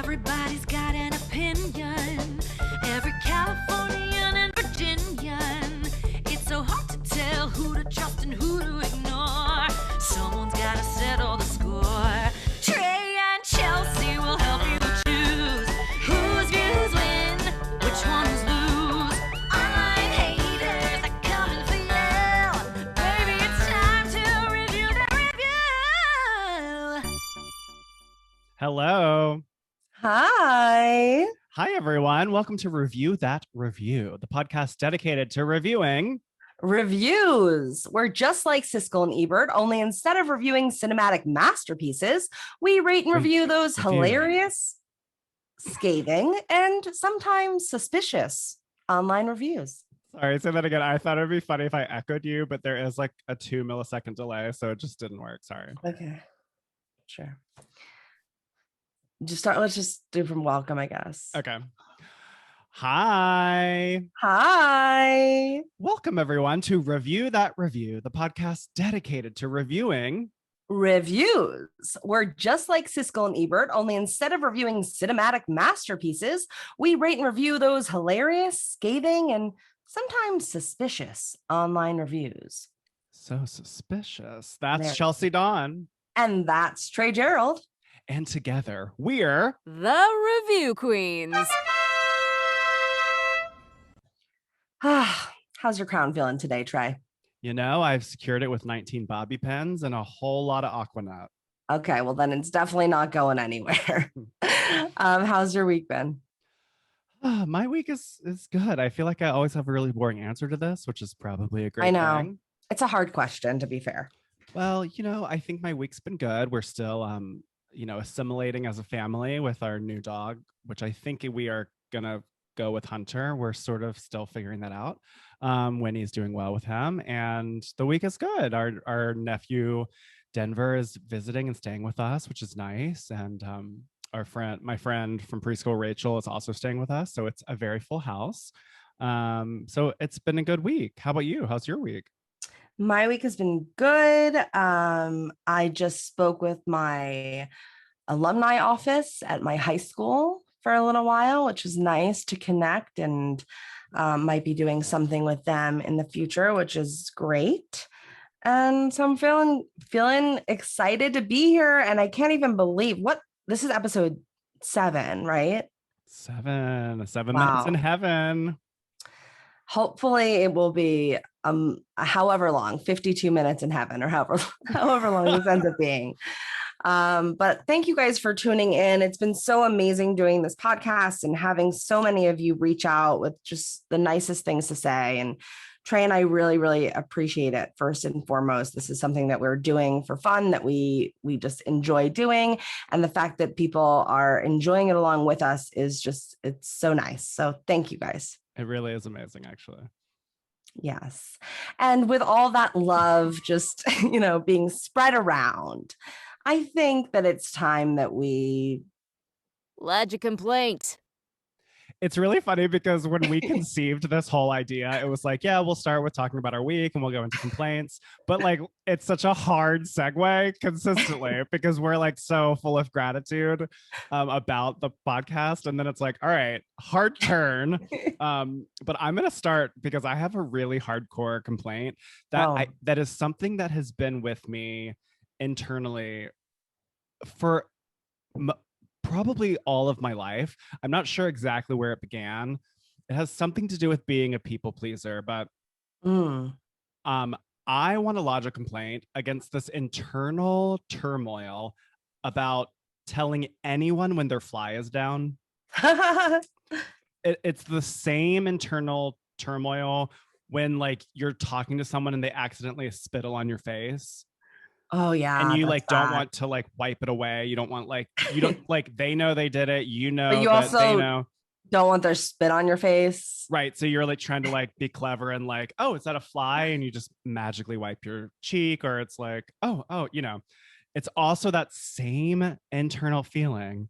Everybody's got an opinion. Every Californian and Virginian. It's so hard to tell who to trust and who to ignore. Someone's gotta settle the score. Trey and Chelsey will help you choose whose views win, which ones lose. Online haters are coming for you. Baby, it's time to review the review. Hello. Hi. Hi, everyone. Welcome to Review That Review, the podcast dedicated to reviewing Reviews. We're just like Siskel and Ebert, only instead of reviewing cinematic masterpieces, we rate and review those hilarious, scathing, and sometimes suspicious online reviews. Sorry, say that again. I thought it'd be funny if I echoed you, but there is like a 2-millisecond delay, so it just didn't work. Sorry. Okay. Sure. Let's just do from welcome, I guess. Okay. Hi. Hi. Welcome, everyone, to Review That Review, the podcast dedicated to reviewing Reviews. We're just like Siskel and Ebert, only instead of reviewing cinematic masterpieces, we rate and review those hilarious, scathing, and sometimes suspicious online reviews. So suspicious. That's There. Chelsey, Donn. And that's Trey Gerrald. And together, we're The Review Queens. How's your crown feeling today, Trey? You know, I've secured it with 19 bobby pins and a whole lot of Aquanut. Okay, well then it's definitely not going anywhere. How's your week been? My week is good. I feel like I always have a really boring answer to this, which is probably a great thing. It's a hard question, to be fair. Well, you know, I think my week's been good. We're still, assimilating as a family with our new dog, which I think we are going to go with Hunter. We're sort of still figuring that out. Winnie's doing well with him, and the week is good. Our nephew Denver is visiting and staying with us, which is nice. And my friend from preschool, Rachel, is also staying with us. So it's a very full house. So it's been a good week. How about you? How's your week? My week has been good. I just spoke with my alumni office at my high school for a little while, which was nice to connect, and might be doing something with them in the future, which is great. And so I'm feeling excited to be here, and I can't even believe this is episode 7, right? 7 Wow. minutes in heaven. Hopefully it will be however long, 52 minutes in heaven, or however long this ends up being. But thank you guys for tuning in. It's been so amazing doing this podcast and having so many of you reach out with just the nicest things to say. And Trey and I really, really appreciate it. First and foremost, this is something that we're doing for fun, that we just enjoy doing. And the fact that people are enjoying it along with us is it's so nice. So thank you guys. It really is amazing, actually. Yes. And with all that love just, being spread around, I think that it's time that we Lodge a complaint. It's really funny because when we conceived this whole idea, it was like, yeah, we'll start with talking about our week and we'll go into complaints. But like, it's such a hard segue consistently because we're like so full of gratitude about the podcast. And then it's like, all right, hard turn. But I'm going to start because I have a really hardcore complaint that is something that has been with me internally for probably all of my life. I'm not sure exactly where it began. It has something to do with being a people pleaser, but I want to lodge a complaint against this internal turmoil about telling anyone when their fly is down. It's the same internal turmoil when like you're talking to someone and they accidentally spittle on your face. Oh yeah. And you like don't want to like wipe it away. You don't want like they know they did it, but you also they know. Don't want their spit on your face. Right. So you're like trying to like be clever and like, oh, is that a fly? And you just magically wipe your cheek, or it's like, oh, it's also that same internal feeling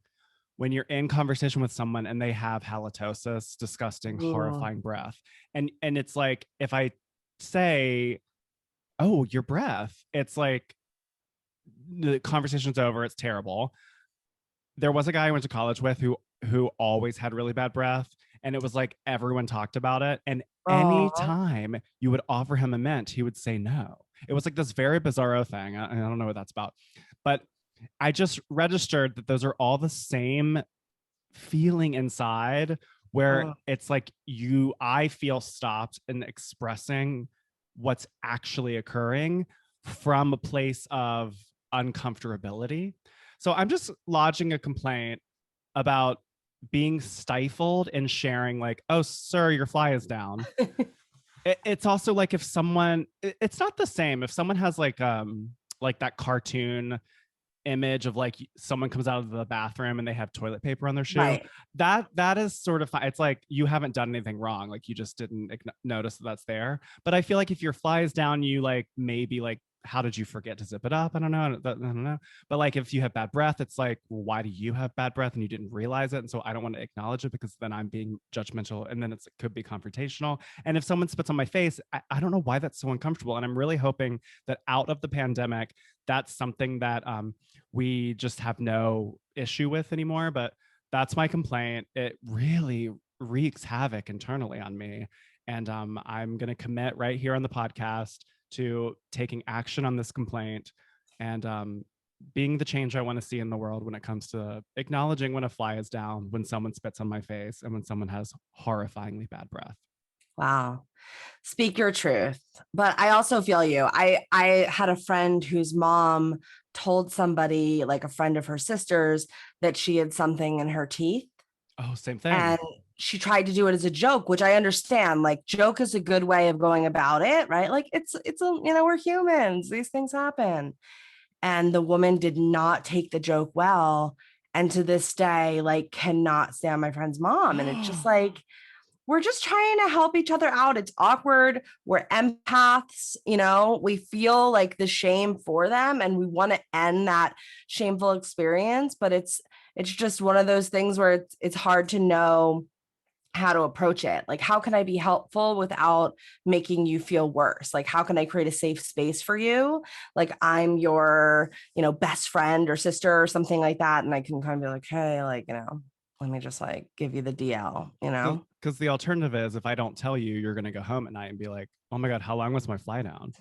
when you're in conversation with someone and they have halitosis, disgusting, horrifying breath. And it's like, if I say, oh, your breath, it's like, the conversation's over. It's terrible. there was a guy I went to college with who always had really bad breath, and it was like everyone talked about it, and Oh, anytime you would offer him a mint, he would say no. It was like this very bizarro thing. I don't know what that's about, but I just registered that those are all the same feeling inside, where oh, it's like I feel stopped in expressing what's actually occurring from a place of uncomfortability. So I'm just lodging a complaint about being stifled and sharing, like, oh, sir, your fly is down. It's also like if someone, it's not the same if someone has like that cartoon image of like someone comes out of the bathroom and they have toilet paper on their shoe. right. That is sort of fine. It's like you haven't done anything wrong, like you just didn't notice that that's there. But I feel like if your fly is down, you like maybe like, how did you forget to zip it up? I don't know. But like if you have bad breath, it's like, well, why do you have bad breath and you didn't realize it? And so I don't want to acknowledge it because then I'm being judgmental, and then it could be confrontational. And if someone spits on my face, I don't know why that's so uncomfortable. And I'm really hoping that out of the pandemic, that's something that we just have no issue with anymore. But that's my complaint. It really wreaks havoc internally on me. And I'm going to commit right here on the podcast to taking action on this complaint and being the change I want to see in the world when it comes to acknowledging when a fly is down, when someone spits on my face, and when someone has horrifyingly bad breath. Wow. Speak your truth. But I also feel you. I had a friend whose mom told somebody, like a friend of her sister's, that she had something in her teeth. Oh, same thing. And she tried to do it as a joke, which I understand. Like, joke is a good way of going about it, right? Like, we're humans. These things happen. And the woman did not take the joke well. And to this day, like, cannot stand my friend's mom. And it's just like, we're just trying to help each other out. It's awkward. We're empaths, we feel like the shame for them and we want to end that shameful experience. But it's just one of those things where it's hard to know how to approach it. Like, how can I be helpful without making you feel worse? Like, how can I create a safe space for you? Like, I'm your, best friend or sister or something like that. And I can kind of be like, hey, like, let me just like give you the DL, Because the alternative is if I don't tell you, you're going to go home at night and be like, oh my God, how long was my fly down?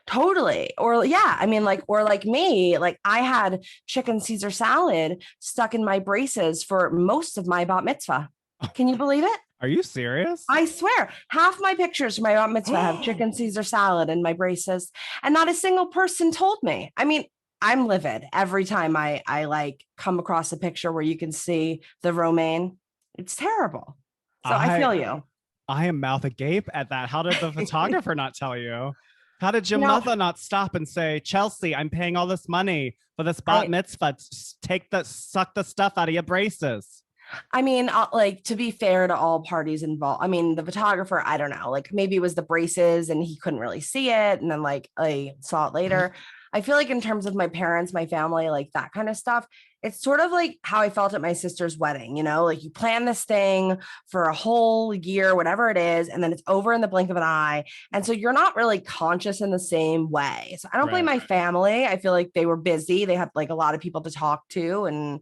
Totally. Or yeah, I mean, like, or like me, like I had chicken Caesar salad stuck in my braces for most of my bat mitzvah. Can you believe it? Are you serious? I swear, half my pictures from my bat mitzvah have chicken Caesar salad in my braces, and not a single person told me. I mean, I'm livid every time I like come across a picture where you can see the romaine. It's terrible. So I feel you. I am mouth agape at that. How did the photographer not tell you? How did your You know, mother not stop and say, Chelsey, I'm paying all this money for this bat mitzvah. Suck the stuff out of your braces. I mean, like, to be fair to all parties involved, I mean, the photographer, I don't know, like maybe it was the braces and he couldn't really see it. And then like I saw it later. I feel like in terms of my parents, my family, like that kind of stuff, it's sort of like how I felt at my sister's wedding, like you plan this thing for a whole year, whatever it is, and then it's over in the blink of an eye. And so you're not really conscious in the same way. So I don't blame my family. I feel like they were busy. They had like a lot of people to talk to and,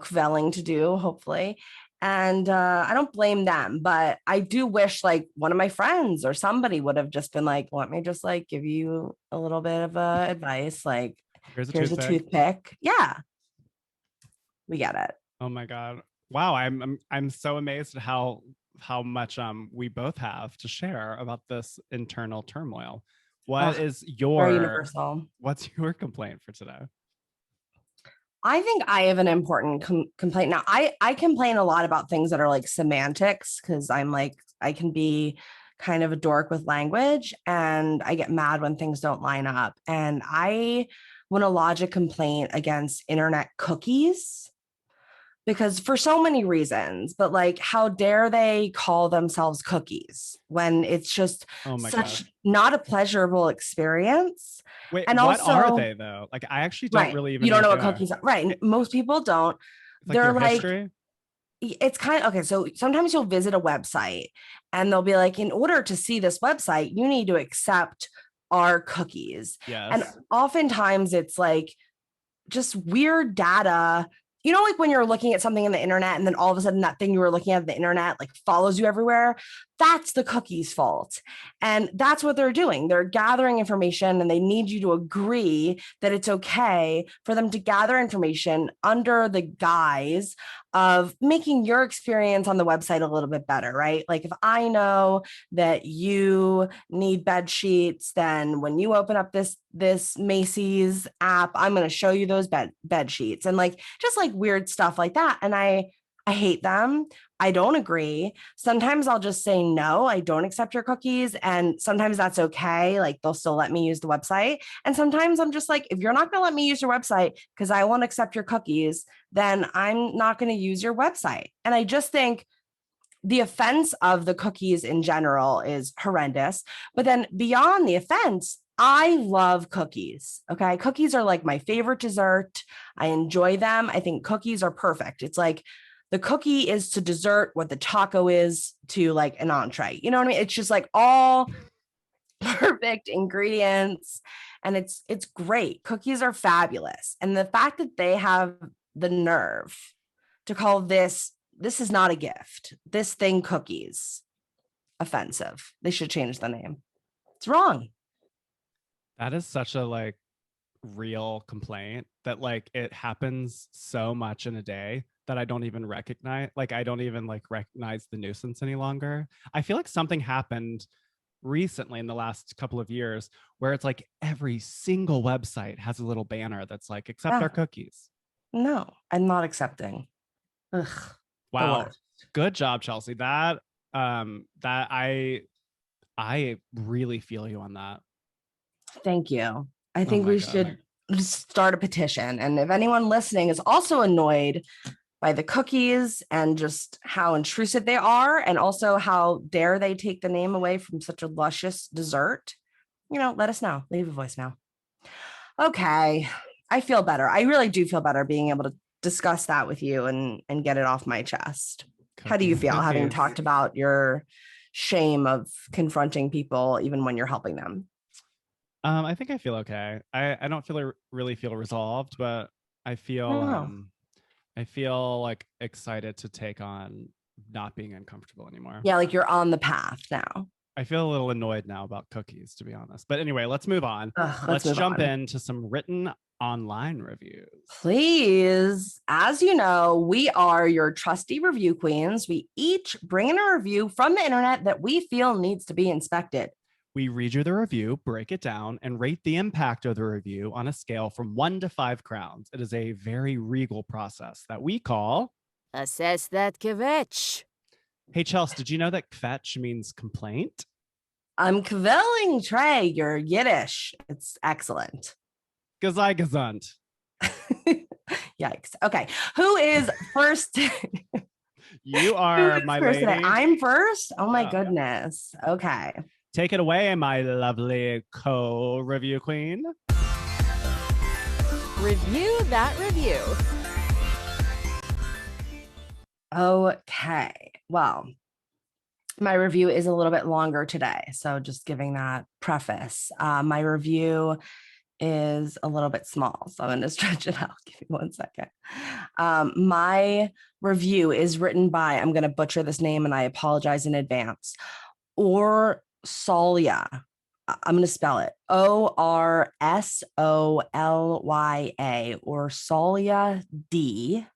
quelling to do, hopefully. And I don't blame them, but I do wish like one of my friends or somebody would have just been like, let me just like give you a little bit of advice. Like, here's a toothpick. Yeah. We get it. Oh my God. Wow. I'm so amazed at how much we both have to share about this internal turmoil. What's your complaint for today? I think I have an important complaint. Now, I complain a lot about things that are like semantics because I'm like, I can be kind of a dork with language and I get mad when things don't line up. And I want to lodge a complaint against internet cookies because for so many reasons, but like, how dare they call themselves cookies when it's just not a pleasurable experience. Wait, and what also, are they though? Like, I actually don't really even. You don't know what cookies are, right? Most people don't. They're like, history? It's kind of okay. So sometimes you'll visit a website and they'll be like, in order to see this website, you need to accept our cookies. Yes. And oftentimes it's like just weird data you know, like when you're looking at something on the internet and then all of a sudden that thing you were looking at the internet like follows you everywhere. That's the cookies' fault. And that's what they're doing. They're gathering information and they need you to agree that it's okay for them to gather information under the guise of making your experience on the website a little bit better, right? Like if I know that you need bed sheets, then when you open up this Macy's app, I'm going to show you those bed sheets and like just like weird stuff like that. And I hate them. I don't agree. Sometimes I'll just say, no, I don't accept your cookies. And sometimes that's okay. Like they'll still let me use the website. And sometimes I'm just like, if you're not going to let me use your website because I won't accept your cookies, then I'm not going to use your website. And I just think the offense of the cookies in general is horrendous. But then beyond the offense, I love cookies. Okay. Cookies are like my favorite dessert. I enjoy them. I think cookies are perfect. It's like the cookie is to dessert what the taco is to like an entree. You know what I mean? It's just like all perfect ingredients and it's great. Cookies are fabulous. And the fact that they have the nerve to call this is not a gift. This thing cookies offensive. They should change the name. It's wrong. That is such a like real complaint that like it happens so much in a day that I don't even recognize. Like I don't even like recognize the nuisance any longer. I feel like something happened recently in the last couple of years where it's like every single website has a little banner that's like accept our cookies. No, I'm not accepting. Ugh. Wow. Good job, Chelsey. That I really feel you on that. Thank you. I think we should start a petition. And if anyone listening is also annoyed by the cookies and just how intrusive they are, and also how dare they take the name away from such a luscious dessert, you know, let us know. Leave a voicemail. Okay. I feel better. I really do feel better being able to discuss that with you and get it off my chest. How do you feel having talked about your shame of confronting people even when you're helping them? I think I feel okay. I don't really feel resolved, but I feel I feel like excited to take on not being uncomfortable anymore. Yeah, like you're on the path now. I feel a little annoyed now about cookies, to be honest. But anyway, let's move on. Let's jump into some written online reviews. Please. As you know, we are your trusty review queens. We each bring in a review from the internet that we feel needs to be inspected. We read you the review, break it down, and rate the impact of the review on a scale from 1 to 5 crowns. It is a very regal process that we call Assess that kvetch. Hey, Chelsey, did you know that kvetch means complaint? I'm kvelling, Trey. You're Yiddish. It's excellent. Gesund. Yikes. Okay. Who is first? You are my lady. Today? I'm first? Oh my goodness. Okay. Take it away, my lovely co-review queen. Review that review. Okay. Well, my review is a little bit longer today. So just giving that preface. My review is a little bit small. So I'm going to stretch it out. Give me 1 second. My review is written by, I'm going to butcher this name and I apologize in advance, Orsolya. I'm going to spell it Orsolya, Orsolya D.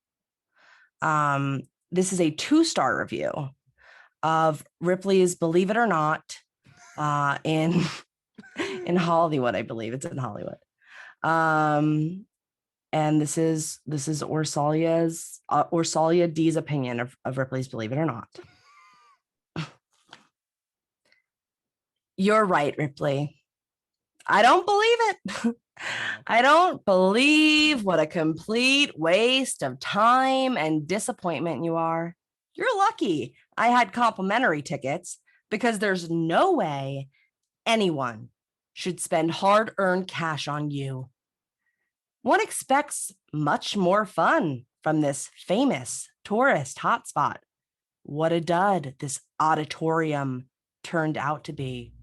This is a 2-star review of Ripley's Believe It or Not in Hollywood. I believe it's in Hollywood. And this is Orsolya D's opinion of Ripley's Believe It or Not. You're right, Ripley. I don't believe it. I don't believe what a complete waste of time and disappointment you are. You're lucky I had complimentary tickets because there's no way anyone should spend hard-earned cash on you. One expects much more fun from this famous tourist hotspot. What a dud this auditorium turned out to be.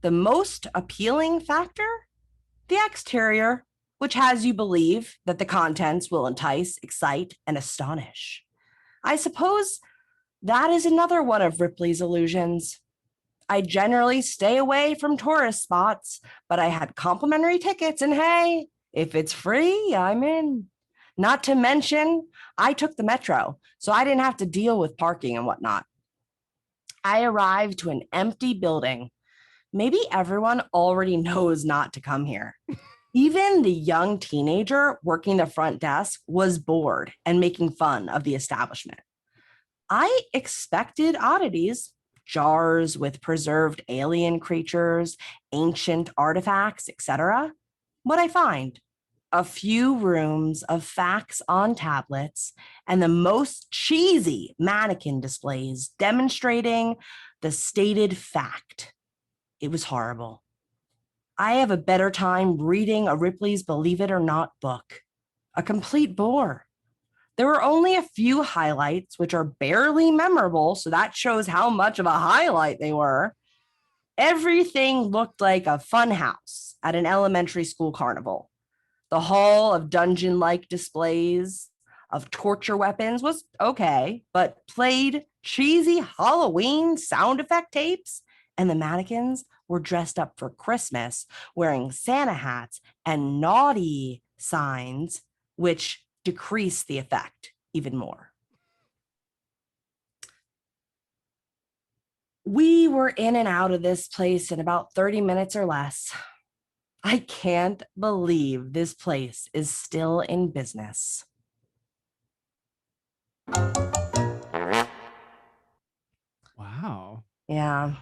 The most appealing factor? The exterior, which has you believe that the contents will entice, excite, and astonish. I suppose that is another one of Ripley's illusions. I generally stay away from tourist spots, but I had complimentary tickets, and hey, if it's free, I'm in. Not to mention, I took the metro, so I didn't have to deal with parking and whatnot. I arrived to an empty building. Maybe everyone already knows not to come here. Even the young teenager working the front desk was bored and making fun of the establishment. I expected oddities, jars with preserved alien creatures, ancient artifacts, etc. What I find? A few rooms of facts on tablets and the most cheesy mannequin displays demonstrating the stated fact. It was horrible. I have a better time reading a Ripley's Believe It or Not book. A complete bore. There were only a few highlights, which are barely memorable, so that shows how much of a highlight they were. Everything looked like a fun house at an elementary school carnival. The hall of dungeon-like displays of torture weapons was okay, but played cheesy Halloween sound effect tapes, and the mannequins were dressed up for Christmas, wearing Santa hats and naughty signs, which decreased the effect even more. We were in and out of this place in about 30 minutes or less. I can't believe this place is still in business. Wow. Yeah.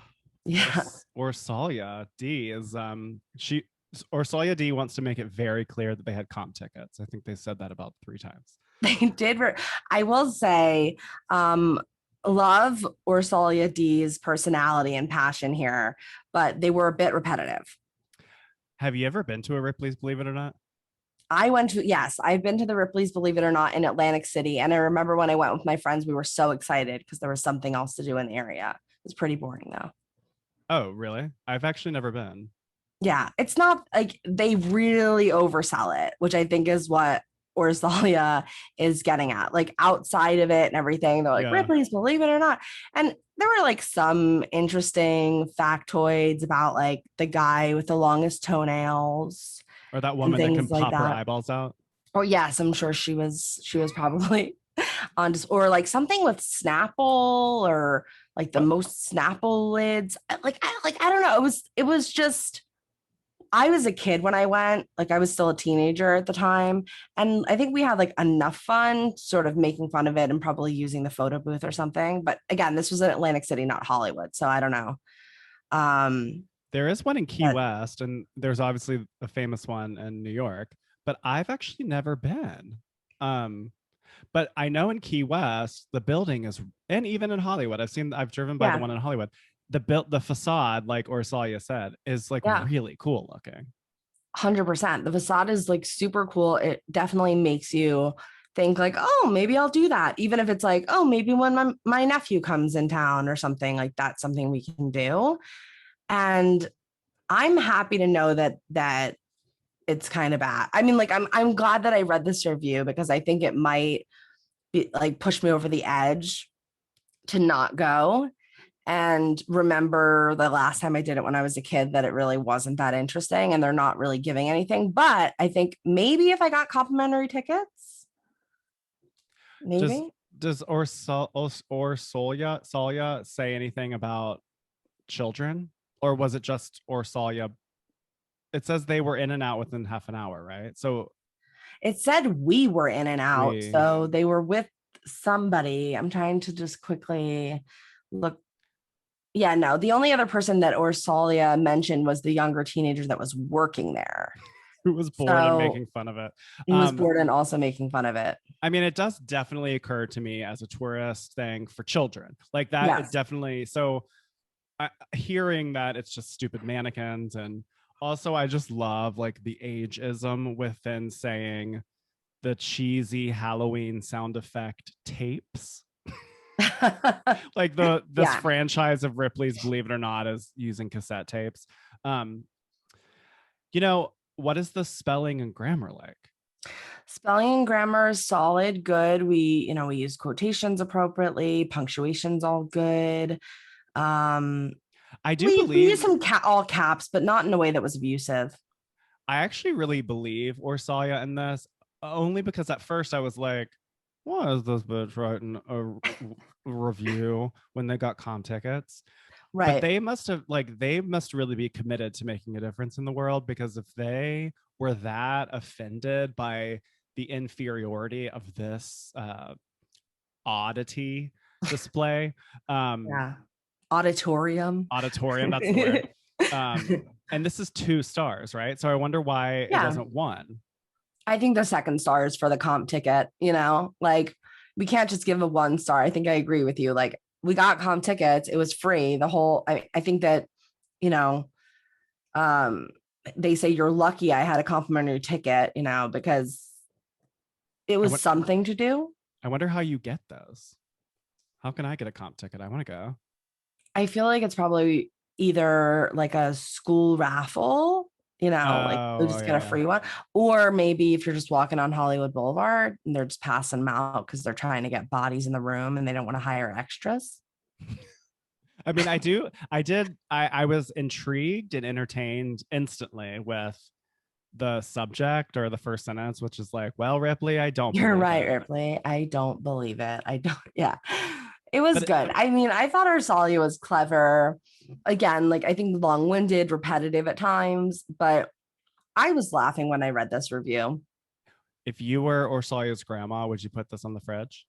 Yeah. Ursalia D is Ursalia D wants to make it very clear that they had comp tickets. I think they said that about 3 times. They did. I will say, love Ursalia D's personality and passion here, but they were a bit repetitive. Have you ever been to a Ripley's Believe It or Not? Yes, I've been to the Ripley's Believe It or Not in Atlantic City. And I remember when I went with my friends, we were so excited because there was something else to do in the area. It was pretty boring though. Oh, really? I've actually never been. Yeah, it's not like they really oversell it, which I think is what Ursalia is getting at. Like outside of it and everything, they're like, Ripley's Believe It or Not. And there were like some interesting factoids about like the guy with the longest toenails. Or that woman that can pop her eyeballs out. Oh yes, I'm sure she was probably on just, or like something with Snapple or like the most Snapple lids. I don't know. It was just, I was a kid when I went, like I was still a teenager at the time. And I think we had like enough fun sort of making fun of it and probably using the photo booth or something. But again, this was in Atlantic City, not Hollywood. So I don't know. There is one in Key West, and there's obviously a famous one in New York, but I've actually never been. But I know in Key West, the building is, and even in Hollywood, I've driven by the one in Hollywood. The facade, like Ursalia said, is like really cool looking. 100%. The facade is like super cool. It definitely makes you think like, oh, maybe I'll do that. Even if it's like, oh, maybe when my nephew comes in town or something, like that's something we can do. And I'm happy to know that it's kind of bad. I mean, like I'm glad that I read this review because I think it might be like push me over the edge to not go and remember the last time I did it when I was a kid that it really wasn't that interesting and they're not really giving anything. But I think maybe if I got complimentary tickets, maybe. Does Ursalia say anything about children? Or was it just Ursalia? It says they were in and out within half an hour, right? So it said we were in and out. So they were with somebody. I'm trying to just quickly look. Yeah, no, the only other person that Ursalia mentioned was the younger teenager that was working there. Who was bored and making fun of it. He was bored and also making fun of it. I mean, it does definitely occur to me as a tourist thing for children. Like that, Yes. It definitely, so hearing that it's just stupid mannequins, and also I just love like the ageism within saying the cheesy Halloween sound effect tapes. Like this franchise of Ripley's Believe It or Not is using cassette tapes. You know, what is the spelling and grammar like? Spelling and grammar is solid, good. We use quotations appropriately, punctuation's all good. Um, I do we use believe some all caps, but not in a way that was abusive. I actually really believe Orsalia in this, only because at first I was like, why is this bitch writing a review when they got comp tickets? But Right. they must really be committed to making a difference in the world, because if they were that offended by the inferiority of this oddity display, Yeah. Auditorium. that's the word. And this is 2 stars, right? So I wonder why it Yeah. wasn't 1. I think the second star is for the comp ticket, like we can't just give a 1 star. I think I agree with you. Like we got comp tickets. It was free. I think that, you know, they say you're lucky I had a complimentary ticket, because it was something to do. I wonder how you get those. How can I get a comp ticket? I want to go. I feel like it's probably either like a school raffle, like you'll just get a free one. Or maybe if you're just walking on Hollywood Boulevard and they're just passing them out because they're trying to get bodies in the room and they don't want to hire extras. I mean, I was intrigued and entertained instantly with the subject or the first sentence, which is like, well, Ripley, I don't. You're right, Ripley. I don't believe it. I don't. Yeah. It was good. I mean, I thought Orsalia was clever. Again, like I think long-winded, repetitive at times, but I was laughing when I read this review. If you were Orsalia's grandma, would you put this on the fridge?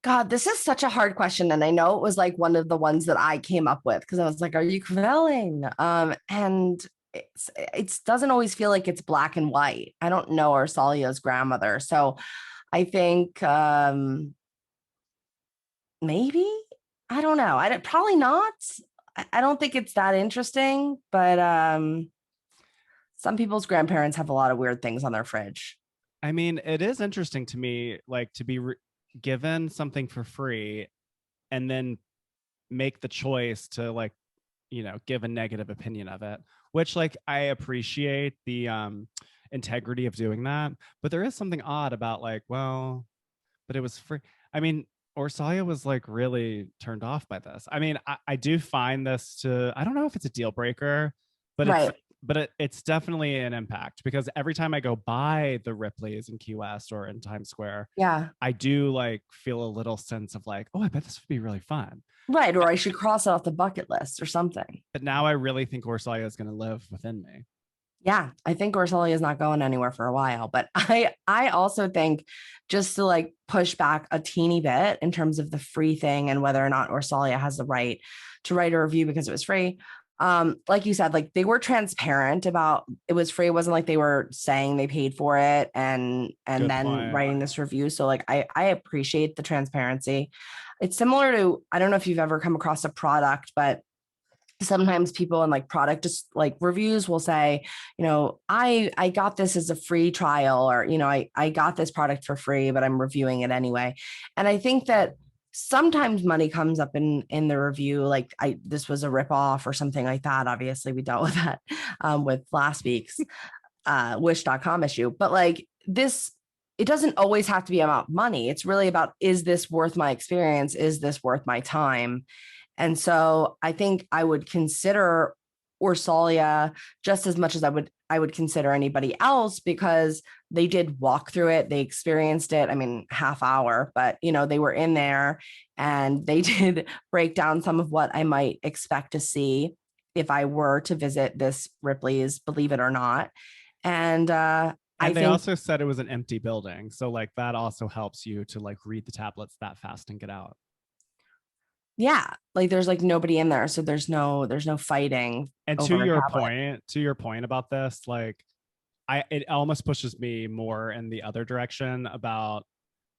God, this is such a hard question. And I know it was like one of the ones that I came up with because I was like, are you quelling? And it doesn't always feel like it's black and white. I don't know Orsalia's grandmother. So I think maybe, I don't know. Probably not. I don't think it's that interesting, but some people's grandparents have a lot of weird things on their fridge. I mean, it is interesting to me, like to be given something for free and then make the choice to like, give a negative opinion of it, which like I appreciate the integrity of doing that. But there is something odd about like, well, but it was free. I mean, Orsalia was like really turned off by this. I mean, I do find this I don't know if it's a deal breaker, but it's definitely an impact, because every time I go by the Ripley's in Key West or in Times Square, yeah, I do like feel a little sense of like, oh, I bet this would be really fun. Right. Or I should cross it off the bucket list or something. But now I really think Orsalia is going to live within me. Yeah, I think Orsalia is not going anywhere for a while, but I also think, just to like push back a teeny bit in terms of the free thing and whether or not Orsalia has the right to write a review because it was free. Like you said, like they were transparent about it was free. It wasn't like they were saying they paid for it and Good then point. Writing this review. So like I appreciate the transparency. It's similar to, I don't know if you've ever come across a product, but sometimes people in like product just like reviews will say, I got this as a free trial, or, I got this product for free, but I'm reviewing it anyway. And I think that sometimes money comes up in the review, like this was a ripoff or something like that. Obviously we dealt with that with last week's wish.com issue, but like this, it doesn't always have to be about money. It's really about, is this worth my experience? Is this worth my time? And so I think I would consider Orsalia just as much as I would consider anybody else, because they did walk through it. They experienced it. I mean, half hour, but they were in there and they did break down some of what I might expect to see if I were to visit this Ripley's, believe it or not. And they think also said it was an empty building. So like that also helps you to like read the tablets that fast and get out. Yeah, like there's like nobody in there, so there's no fighting. And to your point about this, like it almost pushes me more in the other direction about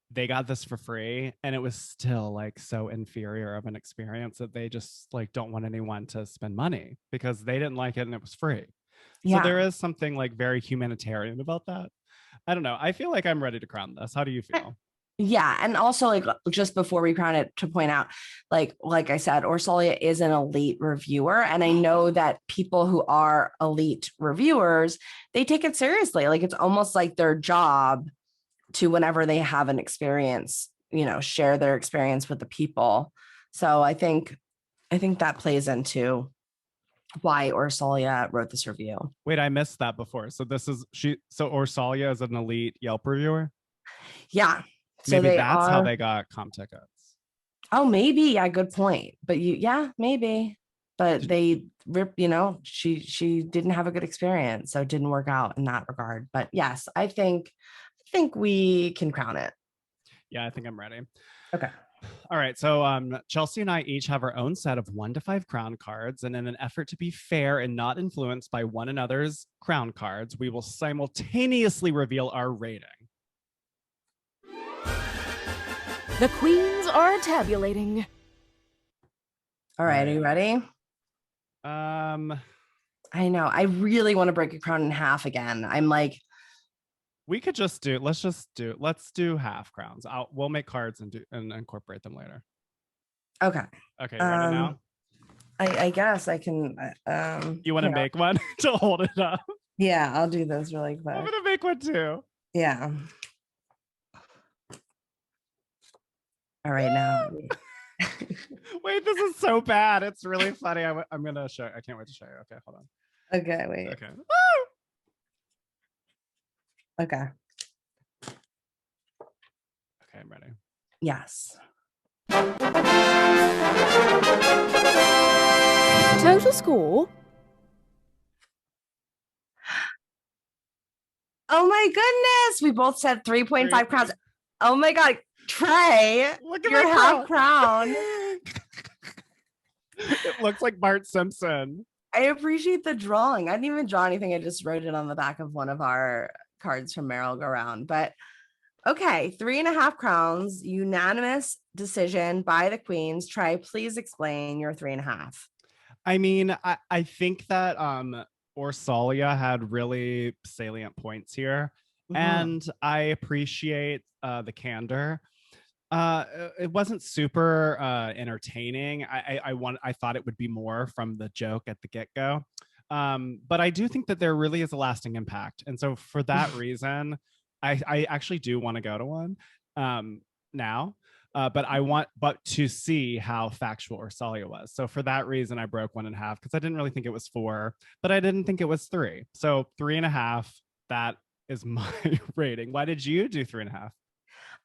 they got this for free and it was still like so inferior of an experience that they just like don't want anyone to spend money because they didn't like it and it was free. Yeah. So there is something like very humanitarian about that. I don't know. I feel like I'm ready to crown this. How do you feel? Yeah, and also like just before we crown it, to point out, like I said, Orsolia is an elite reviewer, and I know that people who are elite reviewers, they take it seriously. Like it's almost like their job to, whenever they have an experience, share their experience with the people. So I think that plays into why Orsolia wrote this review. Wait, I missed that before. So so Orsolia is an elite Yelp reviewer? Yeah. So Maybe they that's how are. they got comp tickets. Oh, maybe. Yeah, good point. But maybe. But she didn't have a good experience, so it didn't work out in that regard. But yes, I think we can crown it. Yeah, I think I'm ready. Okay. All right. So Chelsey and I each have our own set of 1 to 5 crown cards. And in an effort to be fair and not influenced by one another's crown cards, we will simultaneously reveal our rating. The queens are tabulating. All right. Are you ready? I know. I really want to break a crown in half again. I'm like, we could let's do half crowns. We'll make cards and incorporate them later. okay. Okay, you ready now? I guess I can. You want to make one to hold it up? Yeah, I'll do this really quick. I'm gonna make one too. Yeah. All right, now. Wait, this is so bad. It's really funny. I'm gonna show. I can't wait to show you. Okay, hold on. Okay, wait. Okay. Okay. Okay, I'm ready. Yes. Total score. Oh my goodness. We both said 3.5 crowns. Oh my God. Trey, Look at your half crown. It looks like Bart Simpson. I appreciate the drawing. I didn't even draw anything. I just wrote it on the back of one of our cards from Merrill Go Round. But okay, 3.5 crowns, unanimous decision by the queens. Trey, please explain your 3.5. I mean, I think that Orsolia had really salient points here, and I appreciate the candor. It wasn't super entertaining. I thought it would be more from the joke at the get-go. But I do think that there really is a lasting impact. And so for that reason, I actually do want to go to one now. But I want to see how factual Orsolia was. So for that reason, I broke 1.5 because I didn't really think it was 4, but I didn't think it was 3. So 3.5, that is my rating. Why did you do 3.5?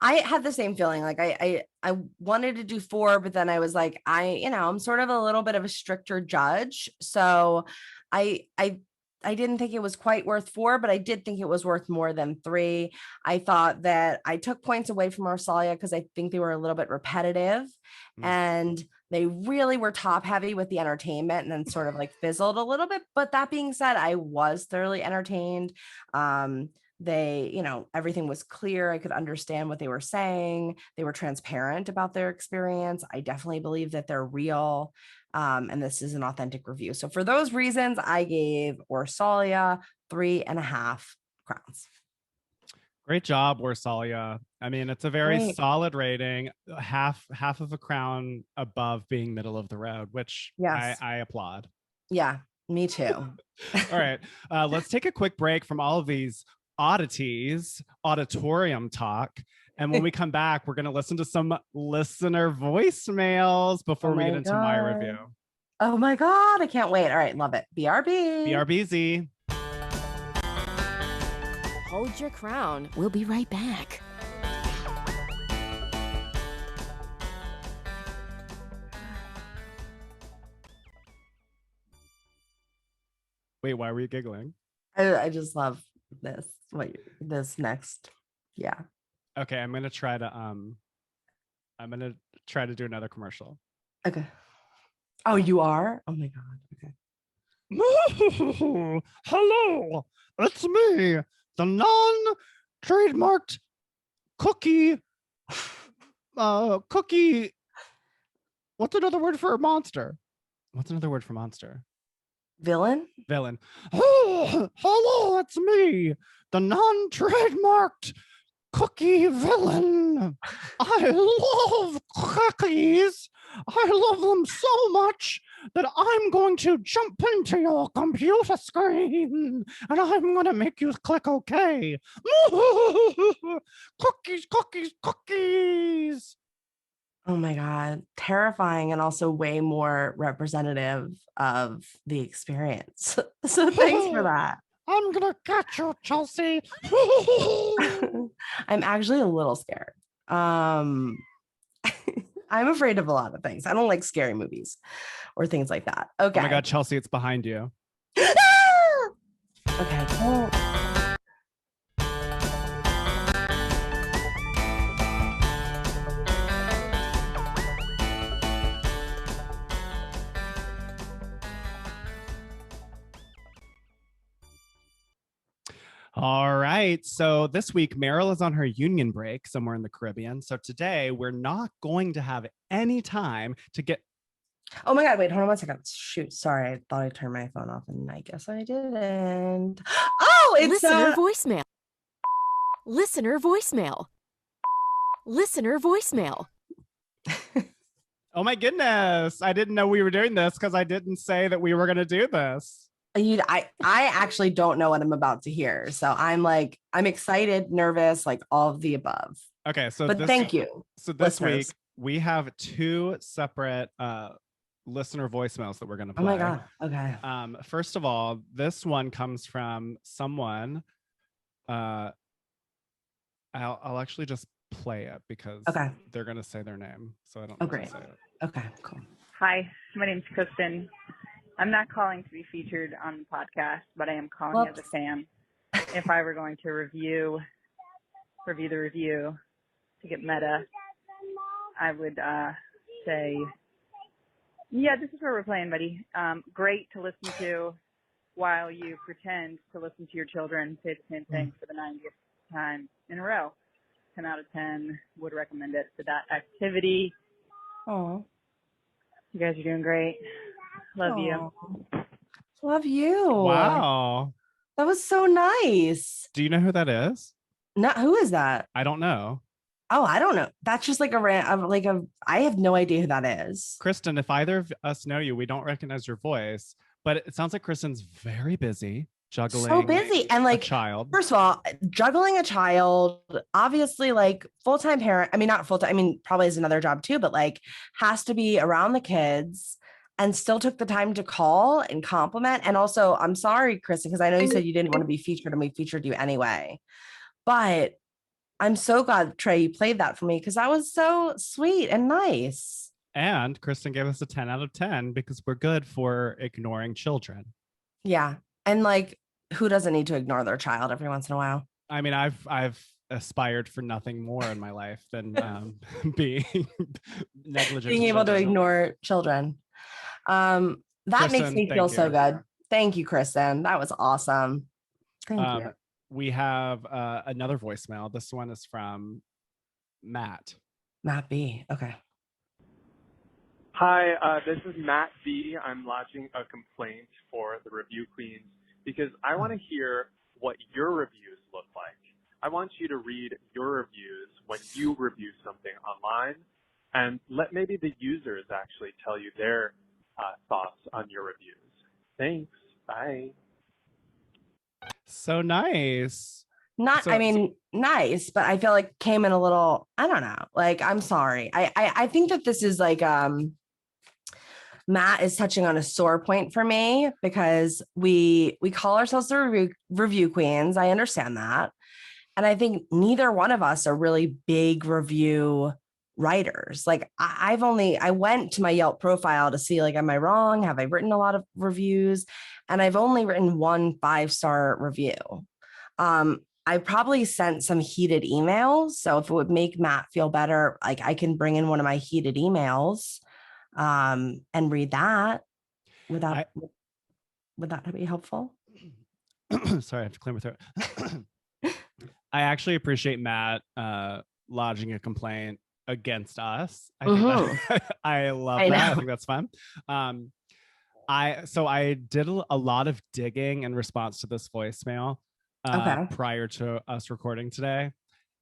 I had the same feeling. Like I wanted to do 4, but then I was like, I'm sort of a little bit of a stricter judge. So I didn't think it was quite worth 4, but I did think it was worth more than 3. I thought that I took points away from Orsolia because I think they were a little bit repetitive and they really were top heavy with the entertainment and then sort of like fizzled a little bit. But that being said, I was thoroughly entertained. They, everything was clear. I could understand what they were saying. They were transparent about their experience. I definitely believe that they're real. And this is an authentic review. So for those reasons, I gave Orsolia 3.5 crowns. Great job, Orsolia. I mean, it's a very solid rating, half of a crown above being middle of the road, which I applaud. Yeah, me too. All right, let's take a quick break from all of these oddities, auditorium talk. And when we come back, we're going to listen to some listener voicemails before we get into my review. Oh my God, I can't wait. All right, love it. BRB. BRBZ. Hold your crown. We'll be right back. Wait, why were you giggling? I just love this. This next. Yeah. Okay, I'm gonna try to do another commercial. Okay. Oh, you are? Oh my God. Okay. Hello, it's me, the non-trademarked cookie. Cookie. What's another word for a monster? What's another word for monster? Villain. Oh, hello, it's me, the non-trademarked cookie villain. I love cookies. I love them so much that I'm going to jump into your computer screen and I'm going to make you click OK. Cookies, cookies, cookies. Oh my God. Terrifying and also way more representative of the experience. So thanks for that. I'm going to catch you, Chelsey. I'm actually a little scared. I'm afraid of a lot of things. I don't like scary movies or things like that. Okay. Oh my God, Chelsey, it's behind you. Okay. Cool. All right. So this week, Meryl is on her union break somewhere in the Caribbean. So today, we're not going to have any time to get. Oh my God. Wait, hold on 1 second. Shoot. Sorry. I thought I turned my phone off and I guess I didn't. Oh, it's Listener voicemail. Listener voicemail. Listener voicemail. Oh my goodness. I didn't know we were doing this because I didn't say that we were going to do this. I actually don't know what I'm about to hear. So I'm excited, nervous, like all of the above. Okay. So but thank you. So this listeners. week, we have 2 separate listener voicemails that we're going to play. Oh my God. Okay. First of all, this one comes from someone. I'll actually just play it because they're going to say their name. So I don't know great. to say it. Okay, cool. Hi, my name's Kristen. I'm not calling to be featured on the podcast, but I am calling as a fan. If I were going to review the review to get meta, I would say, yeah, this is where we're playing, buddy. Great to listen to while you pretend to listen to your children say the same thing for the 90th time in a row. 10 out of 10 would recommend it for that activity. Oh, you guys are doing great. Love you. Love you. Wow. That was so nice. Do you know who that is? No, who is that? I don't know. Oh, I don't know. That's just like I have no idea who that is. Kristen, if either of us know you, we don't recognize your voice, but it sounds like Kristen's very busy juggling. So busy. And like, a child. First of all, juggling a child, obviously like full-time parent. I mean, not full-time. I mean, probably is another job too, but like has to be around the kids. And still took the time to call and compliment. And also, I'm sorry, Kristen, because I know you said you didn't want to be featured and we featured you anyway. But I'm so glad, Trey, you played that for me because that was so sweet and nice. And Kristen gave us a 10 out of 10 because we're good for ignoring children. Yeah. And like, who doesn't need to ignore their child every once in a while? I mean, I've aspired for nothing more in my life than being negligent. Being able to ignore children. That Kristen, makes me feel so good. Thank you, Kristen. That was awesome. Thank you. We have another voicemail. This one is from Matt. Matt B. Okay. Hi, this is Matt B. I'm lodging a complaint for the Review Queens because I want to hear what your reviews look like. I want you to read your reviews when you review something online and let maybe the users actually tell you their thoughts on your reviews. Thanks. Bye. So nice. Nice, but I feel like came in a little, I don't know. Like, I'm sorry. I think that this is like, Matt is touching on a sore point for me because we call ourselves the review queens. I understand that. And I think neither one of us are really big review writers. Like I went to my Yelp profile to see, like, am I wrong? Have I written a lot of reviews? And I've only written 1 5-star review. I probably sent some heated emails. So if it would make Matt feel better, like I can bring in one of my heated emails and read that. Would that be helpful? Sorry, I have to clear my throat. I actually appreciate Matt lodging a complaint against us. I think I love that. I think that's fun. I did a lot of digging in response to this voicemail prior to us recording today.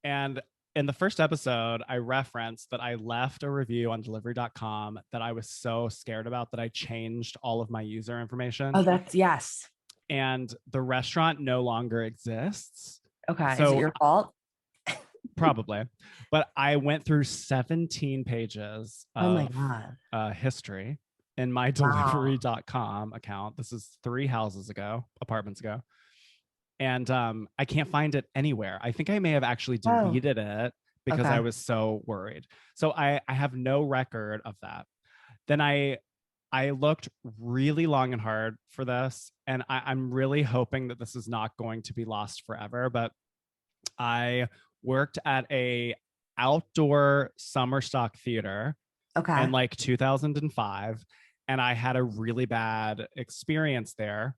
And in the first episode, I referenced that I left a review on delivery.com that I was so scared about that I changed all of my user information. Oh, that's yes. And the restaurant no longer exists. Okay. So is it your fault? Probably. But I went through 17 pages Oh my of God. history in my delivery.com account. This is 3 apartments ago. And I can't find it anywhere. I think I may have actually deleted it because I was so worried. So I have no record of that. Then I looked really long and hard for this, and I'm really hoping that this is not going to be lost forever. But I worked at a outdoor summer stock theater in like 2005, and I had a really bad experience there.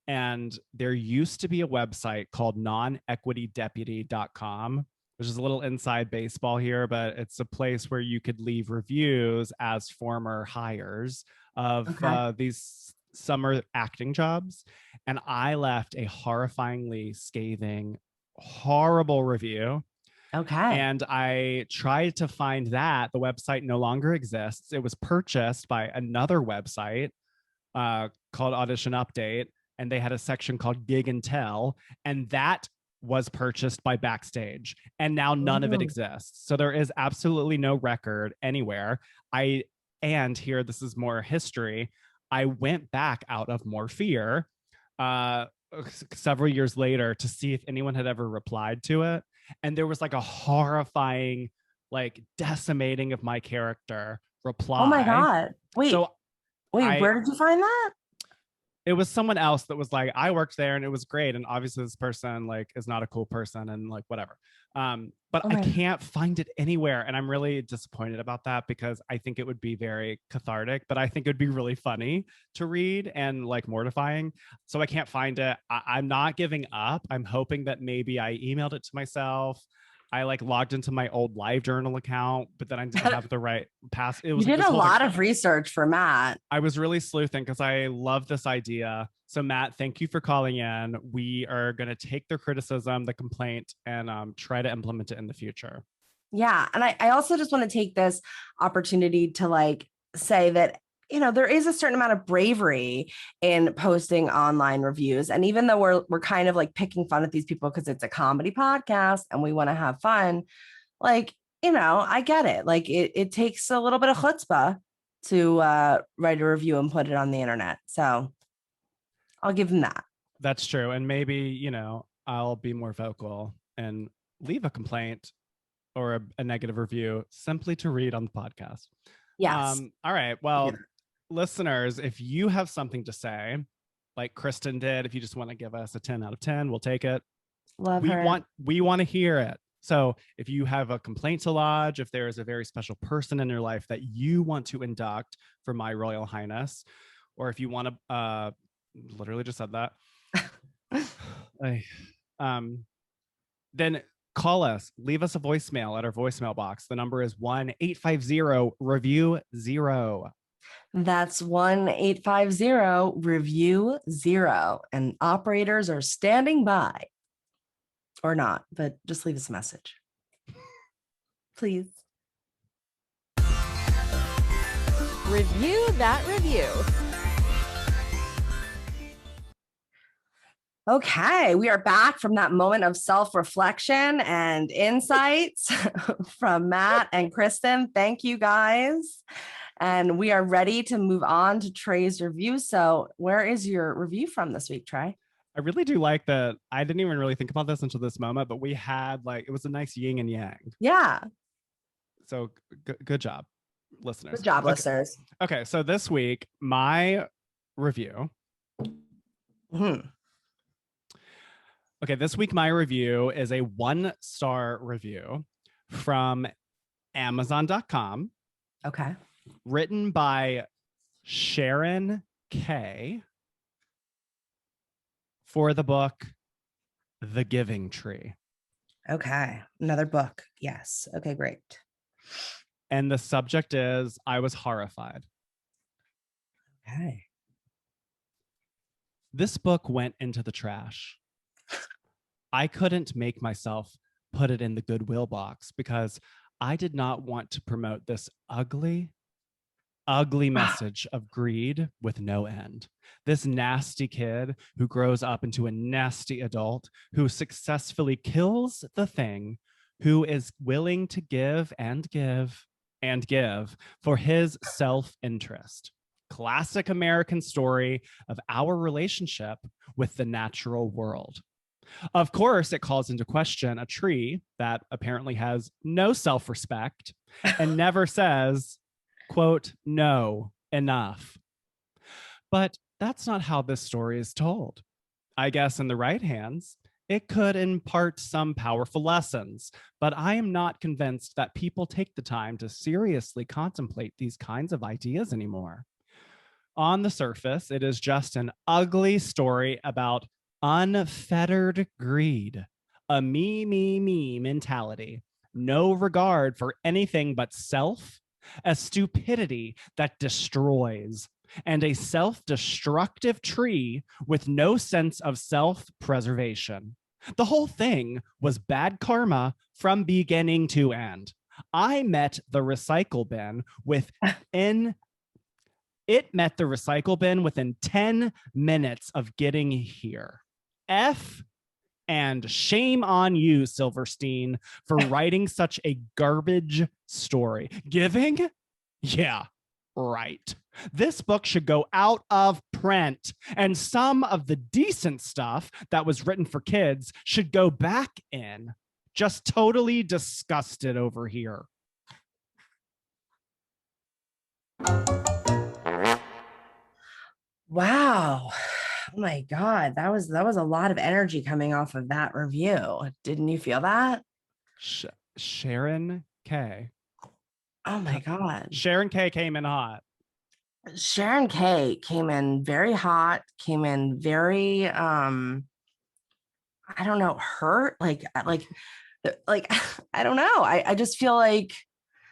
And there used to be a website called nonequitydeputy.com, which is a little inside baseball here, but it's a place where you could leave reviews as former hires of these summer acting jobs. And I left a horrifyingly scathing, horrible review. And I tried to find that. The website no longer exists. It was purchased by another website called Audition Update. And they had a section called Gig and Tell, and that was purchased by Backstage, and now none of it exists. So there is absolutely no record anywhere. And here, this is more history. I went back out of more fear several years later to see if anyone had ever replied to it. And there was like a horrifying, like decimating of my character reply. Oh my God. Wait, where did you find that? It was someone else that was like, I worked there and it was great. And obviously this person like is not a cool person and like whatever. But I can't find it anywhere. And I'm really disappointed about that because I think it would be very cathartic, but I think it would be really funny to read and like mortifying. So I can't find it. I'm not giving up. I'm hoping that maybe I emailed it to myself. I like logged into my old LiveJournal account, but then I didn't have the right pass. You did a lot of research for Matt. I was really sleuthing because I love this idea. So Matt, thank you for calling in. We are going to take the criticism, the complaint, and try to implement it in the future. Yeah. And I also just want to take this opportunity to like say that, you know, there is a certain amount of bravery in posting online reviews. And even though we're kind of like picking fun at these people because it's a comedy podcast and we want to have fun, like, you know, I get it. Like it takes a little bit of chutzpah to write a review and put it on the internet. So I'll give them that. That's true. And maybe, you know, I'll be more vocal and leave a complaint or a negative review simply to read on the podcast. Yes. All right. Well, listeners, if you have something to say, like Kristen did, if you just want to give us a 10 out of 10, we'll take it. We want to hear it. So if you have a complaint to lodge, if there is a very special person in your life that you want to induct for My Royal Highness, or if you want to, literally just said that, then call us, leave us a voicemail at our voicemail box. The number is 1-850-REVIEW-0. That's 1-850-REVIEW-0. And operators are standing by. Or not, but just leave us a message. Please. Review that review. Okay, we are back from that moment of self-reflection and insights from Matt and Kristen. Thank you guys. And we are ready to move on to Trey's review. So where is your review from this week, Trey? I really do like that. I didn't even really think about this until this moment, but we had like, it was a nice yin and yang. Yeah. So good job, listeners. Good job, listeners. Okay, so this week, my review. Okay, this week, my review is a 1-star review from Amazon.com. Okay. Written by Sharon K. for the book The Giving Tree. Okay. Another book. Yes. Okay, great. And the subject is, I was horrified. Okay. This book went into the trash. I couldn't make myself put it in the Goodwill box because I did not want to promote this ugly message of greed with no end. This nasty kid who grows up into a nasty adult who successfully kills the thing, who is willing to give and give and give for his self-interest. Classic American story of our relationship with the natural world. Of course, it calls into question a tree that apparently has no self-respect and never says, quote, no, enough. But that's not how this story is told. I guess in the right hands, it could impart some powerful lessons, but I am not convinced that people take the time to seriously contemplate these kinds of ideas anymore. On the surface, it is just an ugly story about unfettered greed, a me mentality, no regard for anything but self, a stupidity that destroys, and a self-destructive tree with no sense of self-preservation. The whole thing was bad karma from beginning to end. I met the recycle bin within 10 minutes of getting here. And shame on you, Silverstein, for writing such a garbage story. Giving? Yeah, right. This book should go out of print, and some of the decent stuff that was written for kids should go back in. Just totally disgusted over here. Wow. Oh my God. That was a lot of energy coming off of that review. Didn't you feel that? Sharon K. Oh my God. Sharon K came in hot. Sharon K came in very hot, came in very I don't know, hurt. Like I don't know. I just feel like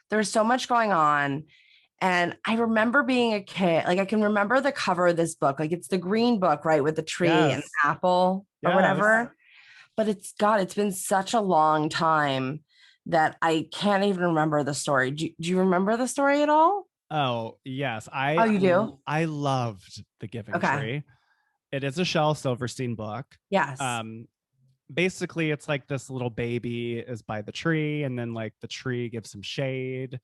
there's so much going on. And I remember being a kid, like I can remember the cover of this book, like it's the green book, right? With the tree and apple or whatever. But it's been such a long time that I can't even remember the story. Do you remember the story at all? Oh, yes. You do? I loved The Giving Tree. It is a Shel Silverstein book. Yes. Basically, it's like this little baby is by the tree, and then like the tree gives him shade,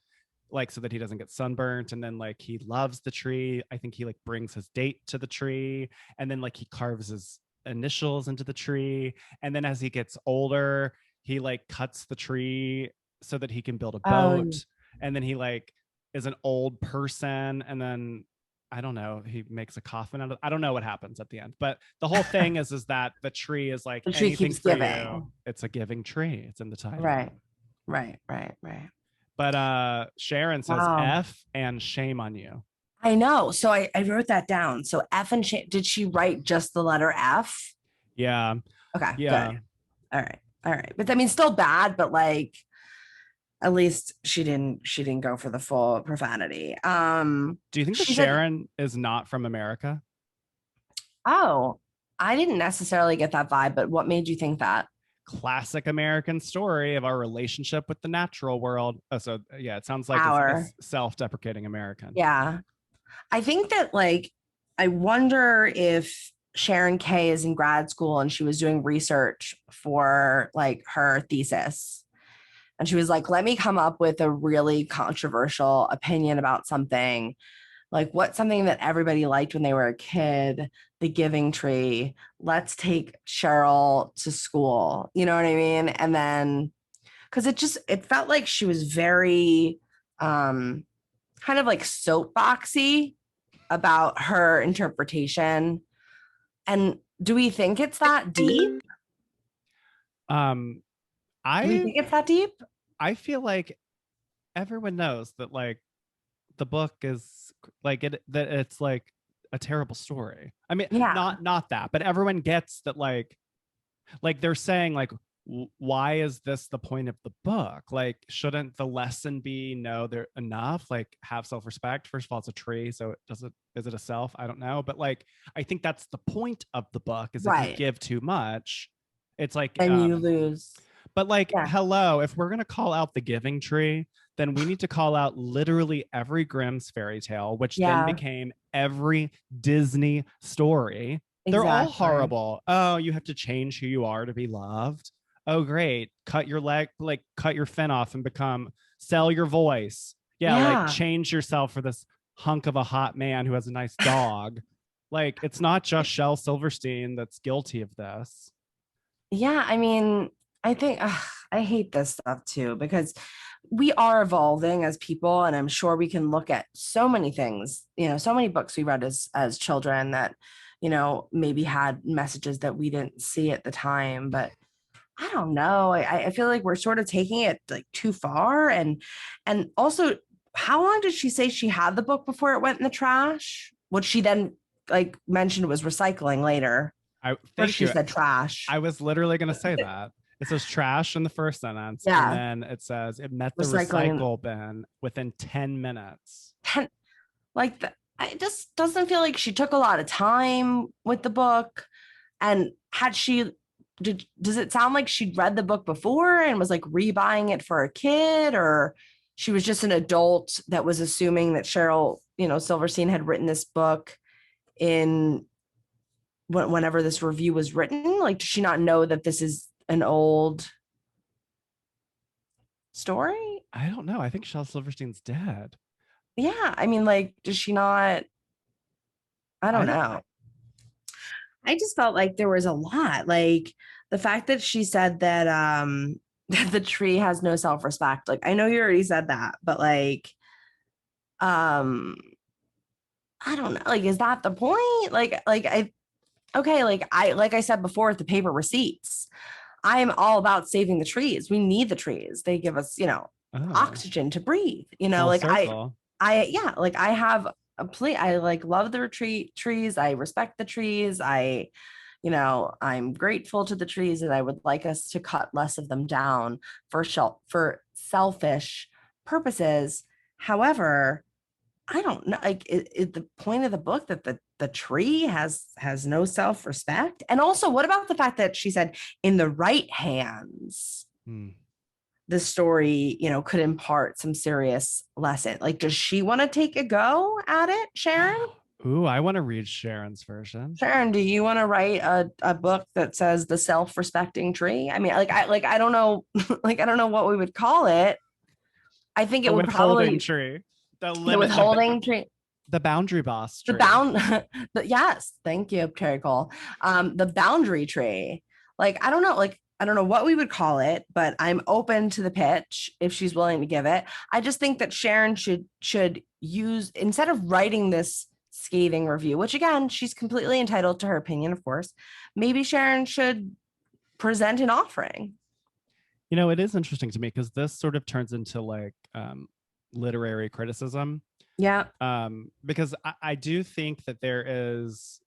like so that he doesn't get sunburnt, and then like he loves the tree. I think he like brings his date to the tree, and then like he carves his initials into the tree, and then as he gets older he like cuts the tree so that he can build a boat, and then he like is an old person, and then I don't know, he makes a coffin out of, I don't know what happens at the end, but the whole thing is that the tree is like the tree anything keeps for giving. you. It's a giving tree. It's in the title. Right. But Sharon says F and shame on you. I know. So I wrote that down. So F and shame. Did she write just the letter F? Yeah. Okay. Yeah. Good. All right. But I mean, still bad, but like, at least she didn't go for the full profanity. Do you think that Sharon is not from America? Oh, I didn't necessarily get that vibe, but what made you think that? Classic American story of our relationship with the natural world. So yeah, it sounds like it's self-deprecating American. Yeah. I think that like, I wonder if Sharon K is in grad school and she was doing research for like her thesis. And she was like, let me come up with a really controversial opinion about something. Like what's something that everybody liked when they were a kid, The Giving Tree. Let's take Cheryl to school. You know what I mean? And then, because it felt like she was very kind of like soapboxy about her interpretation. And do we think it's that deep? Do we think it's that deep? I feel like everyone knows that like the book is like that it's like a terrible story. I mean, not that, but everyone gets that like they're saying like, why is this the point of the book? Like, shouldn't the lesson be they're enough? Like, have self-respect. First of all, it's a tree, so is it a self? I don't know, but like, I think that's the point of the book is if you give too much, it's like and you lose. But like, Yeah. hello, if we're going to call out the giving tree, then we need to call out literally every Grimm's fairy tale, which then became every Disney story. They're all horrible. Oh, you have to change who you are to be loved. Oh, great. Cut your leg, like cut your fin off and sell your voice. Yeah, like change yourself for this hunk of a hot man who has a nice dog. Like, it's not just Shel Silverstein that's guilty of this. Yeah, I mean, I think I hate this stuff too, because we are evolving as people, and I'm sure we can look at so many things, so many books we read as children that, maybe had messages that we didn't see at the time. But I don't know. I feel like we're sort of taking it like too far. And also, how long did she say she had the book before it went in the trash? What she then like mentioned was recycling later. She said trash. I was literally going to say that. It says trash in the first sentence. Yeah. And then it says it met the recycle bin within 10 minutes. It just doesn't feel like she took a lot of time with the book. And does it sound like she'd read the book before and was like rebuying it for a kid, or she was just an adult that was assuming that Cheryl, Silverstein had written this book in whenever this review was written? Like, does she not know that this is an old story? I don't know. I think Shel Silverstein's dead. Yeah. I mean, like, does she not? I don't know. I just felt like there was a lot. Like the fact that she said that the tree has no self-respect. Like, I know you already said that, but like, I don't know. Like, is that the point? Like I said before, the paper receipts. I'm all about saving the trees. We need the trees. They give us, oxygen to breathe. I have a plea. I love the trees. I respect the trees. I'm grateful to the trees, and I would like us to cut less of them down for selfish purposes. However, I don't know, like, is the point of the book that the tree has no self-respect? And also, what about the fact that she said in the right hands, the story, could impart some serious lesson? Like, does she want to take a go at it, Sharon? Ooh, I want to read Sharon's version. Sharon, do you want to write a book that says the self-respecting tree? I mean, I don't know, I don't know what we would call it. I think it would probably tree. The withholding tree. The boundary boss tree. Yes, thank you, Terry Cole. The boundary tree. I don't know what we would call it, but I'm open to the pitch if she's willing to give it. I just think that Sharon should use, instead of writing this scathing review, which again, she's completely entitled to her opinion, of course, maybe Sharon should present an offering. It is interesting to me because this sort of turns into literary criticism. Yeah. Because I do think that there is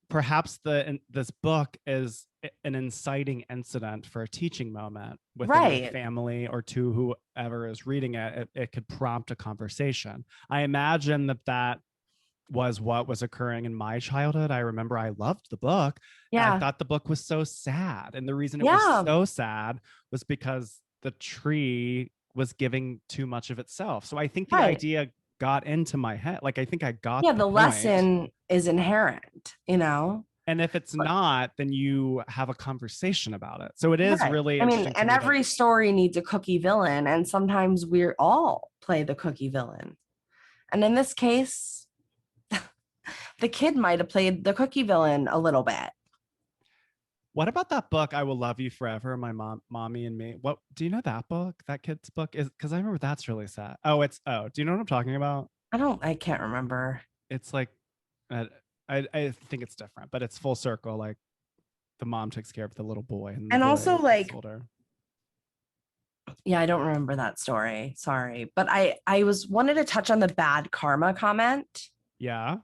perhaps this book is an inciting incident for a teaching moment within a family or to whoever is reading it. It could prompt a conversation. I imagine that was what was occurring in my childhood. I remember I loved the book. Yeah. I thought the book was so sad. And the reason it was so sad was because the tree was giving too much of itself. So I think the idea got into my head. Like, I think I got the point. Lesson is inherent, And if it's not, then you have a conversation about it. So it is really interesting. And every story needs a cookie villain. And sometimes we all play the cookie villain. And in this case, the kid might have played the cookie villain a little bit. What about that book, I Will Love You Forever, My Mommy and Me? What do you know that book? That kid's book is, because I remember that's really sad. Do you know what I'm talking about? I can't remember. It's like, I think it's different, but it's full circle. Like, the mom takes care of the little boy, and also older. Yeah, I don't remember that story. Sorry, but I wanted to touch on the bad karma comment. Yeah.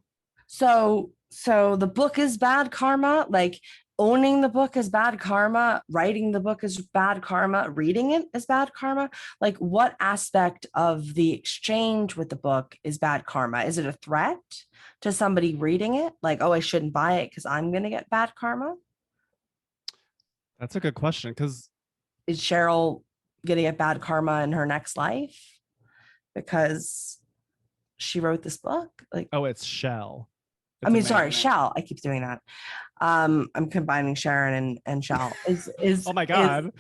So the book is bad karma. Like, owning the book is bad karma, writing the book is bad karma, reading it is bad karma. Like, what aspect of the exchange with the book is bad karma? Is it a threat to somebody reading it? Like, oh, I shouldn't buy it because I'm going to get bad karma? That's a good question, because is Cheryl gonna get bad karma in her next life because she wrote this book? Like, Oh, it's Shell. I mean, sorry, Shell. I keep doing that. I'm combining Sharon and Shell. Is Oh my God.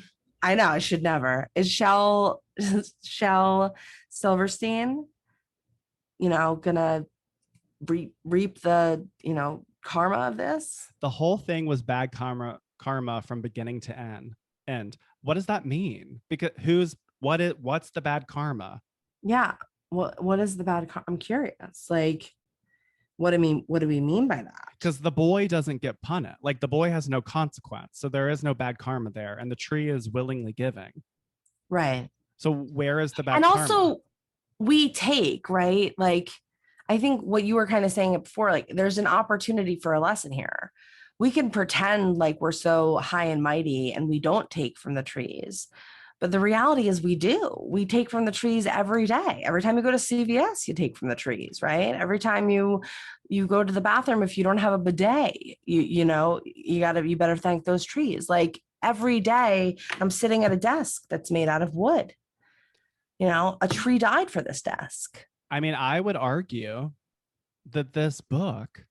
I know I should never. Is Shell Silverstein, gonna reap the, karma of this? The whole thing was bad karma from beginning to end. What does that mean? Because what's the bad karma? Yeah. What is the bad karma? I'm curious. Like, what do we mean by that? Because the boy doesn't get punished. Like, the boy has no consequence. So there is no bad karma there. And the tree is willingly giving. Right. So where is the bad And karma? also we take, right? Like, I think what you were kind of saying it before, like, there's an opportunity for a lesson here. We can pretend like we're so high and mighty and we don't take from the trees. But the reality is we do. We take from the trees every day. Every time you go to CVS, you take from the trees, right? Every time you go to the bathroom, if you don't have a bidet, you better thank those trees. Like, every day I'm sitting at a desk that's made out of wood. A tree died for this desk. I mean, I would argue that this book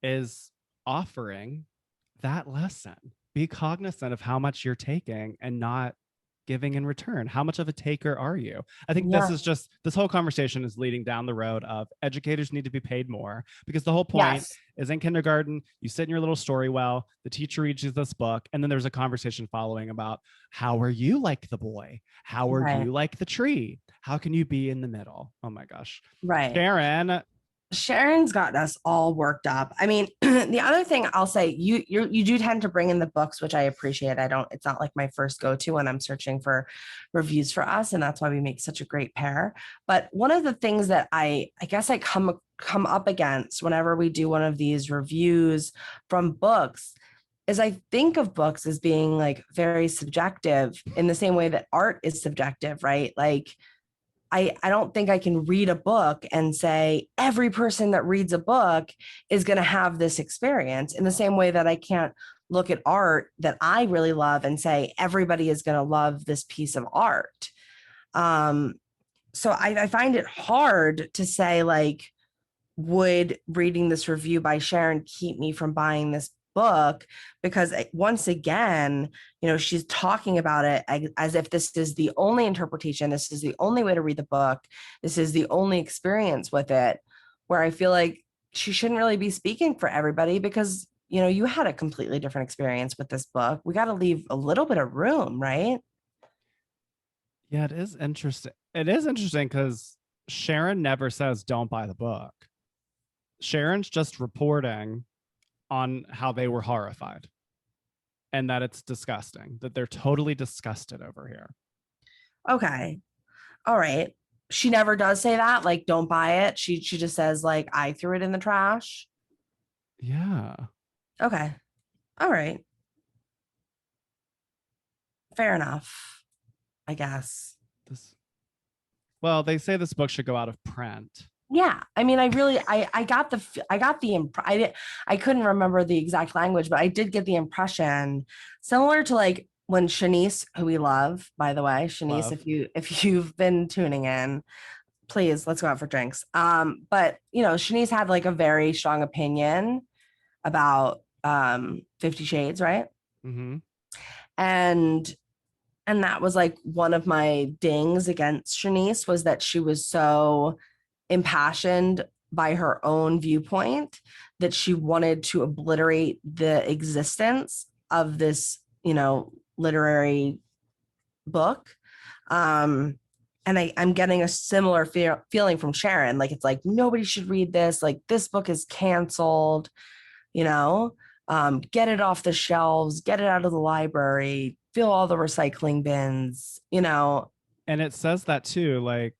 is offering that lesson. Be cognizant of how much you're taking and not giving in return. How much of a taker are you? I think this whole conversation is leading down the road of educators need to be paid more, because the whole point is in kindergarten, you sit in your little story well, the teacher reads you this book, and then there's a conversation following about how are you like the boy? How are you like the tree? How can you be in the middle? Oh my gosh. Right. Sharon's got us all worked up. I mean, the other thing I'll say, you do tend to bring in the books, which I appreciate. It's not like my first go-to when I'm searching for reviews for us. And that's why we make such a great pair. But one of the things that I guess I come up against whenever we do one of these reviews from books is I think of books as being like very subjective in the same way that art is subjective, right? Like, I don't think I can read a book and say every person that reads a book is going to have this experience, in the same way that I can't look at art that I really love and say everybody is going to love this piece of art. So I find it hard to say, like, would reading this review by Sharon keep me from buying this book? Because once again, she's talking about it as if this is the only interpretation, this is the only way to read the book, this is the only experience with it, where I feel like she shouldn't really be speaking for everybody, because you had a completely different experience with this book. We got to leave a little bit of room, right? Yeah, it is interesting. It is interesting because Sharon never says don't buy the book. Sharon's just reporting on how they were horrified and that it's disgusting, that they're totally disgusted over here. Okay. All right. She never does say that, like, don't buy it. She just says, like, I threw it in the trash. Yeah. Okay. All right. Fair enough, I guess. Well, they say this book should go out of print. Yeah, I mean, I got I couldn't remember the exact language, but I did get the impression similar to, like, when Shanice, who we love, by the way, Shanice, if you've been tuning in, please, let's go out for drinks. But Shanice had like a very strong opinion about 50 Shades, right? Mm-hmm. And that was like one of my dings against Shanice, was that she was so impassioned by her own viewpoint that she wanted to obliterate the existence of this, literary book. And I'm getting a similar feeling from Sharon. Like, it's like, nobody should read this. Like, this book is canceled, get it off the shelves, get it out of the library, fill all the recycling bins, And it says that too, like,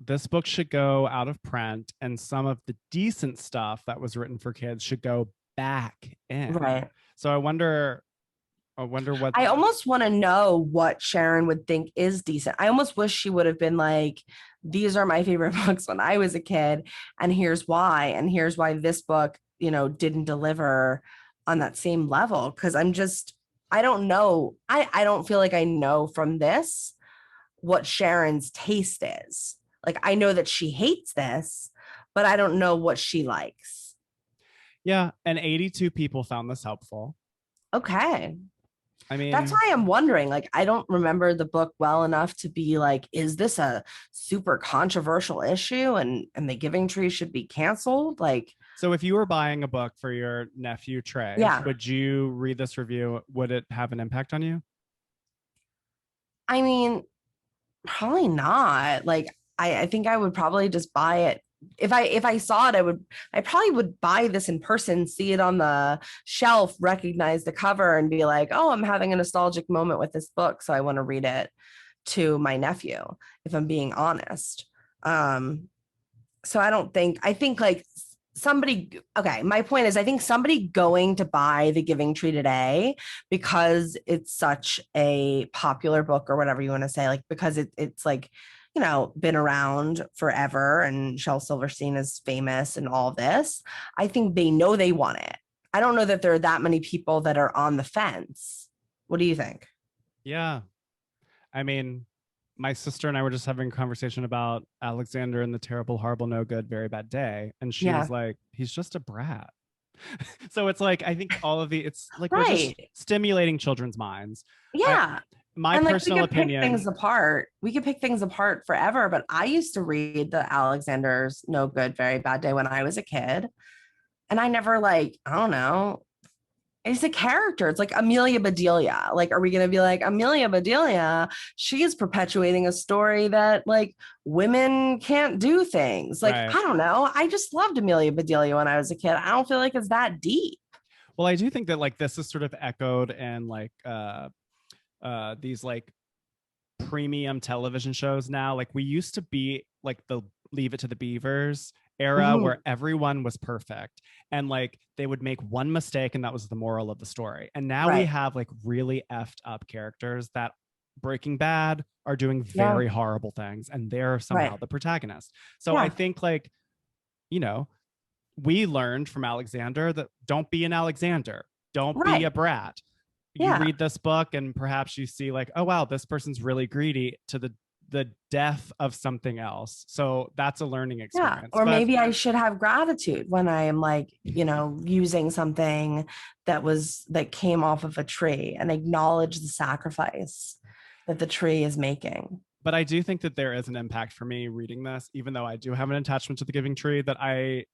this book should go out of print and some of the decent stuff that was written for kids should go back in. Right. So I wonder what I almost want to know what Sharon would think is decent. I almost wish she would have been like, these are my favorite books when I was a kid, and here's why. And here's why this book, didn't deliver on that same level. Cause I'm just, I don't know. I don't feel like I know from this what Sharon's taste is. Like, I know that she hates this, but I don't know what she likes. Yeah. And 82 people found this helpful. Okay. I mean, that's why I'm wondering, like, I don't remember the book well enough to be like, is this a super controversial issue and the Giving Tree should be canceled? Like, so if you were buying a book for your nephew, Trey, yeah, would you read this review? Would it have an impact on you? I mean, probably not. Like, I think I would probably just buy it. If I saw it, I probably would buy this in person, see it on the shelf, recognize the cover and be like, oh, I'm having a nostalgic moment with this book, so I want to read it to my nephew, if I'm being honest. So I think like somebody, okay, my point is, I think somebody going to buy The Giving Tree today because it's such a popular book, or whatever you want to say, like, because it's like, you know, been around forever and Shel Silverstein is famous and all this, I think they know they want it. I don't know that there are that many people that are on the fence. What do you think? Yeah. I mean, my sister and I were just having a conversation about Alexander and the Terrible, Horrible, No Good, Very Bad Day. And she was like, he's just a brat. So it's like, I think it's like, we're just stimulating children's minds. Yeah. My personal opinion. We could pick things apart forever, but I used to read the Alexander's No Good, Very Bad Day when I was a kid. And I never, like, I don't know. It's a character. It's like Amelia Bedelia. Like, are we going to be like, Amelia Bedelia, she is perpetuating a story that, like, women can't do things. Like, I don't know. I just loved Amelia Bedelia when I was a kid. I don't feel like it's that deep. Well, I do think that, like, this is sort of echoed and like these like premium television shows now. Like, we used to be like the Leave It to the Beavers era where everyone was perfect and like they would make one mistake and that was the moral of the story. And now we have like really effed up characters that Breaking Bad are doing very horrible things and they're somehow the protagonist. So I think, like, you know, we learned from Alexander that don't be an Alexander, don't be a brat. You read this book and perhaps you see like, oh wow, this person's really greedy to the death of something else. So that's a learning experience. Or maybe I should have gratitude when I am, like, you know, using something that came off of a tree, and acknowledge the sacrifice that the tree is making. But I do think that there is an impact for me reading this, even though I do have an attachment to The Giving Tree, that I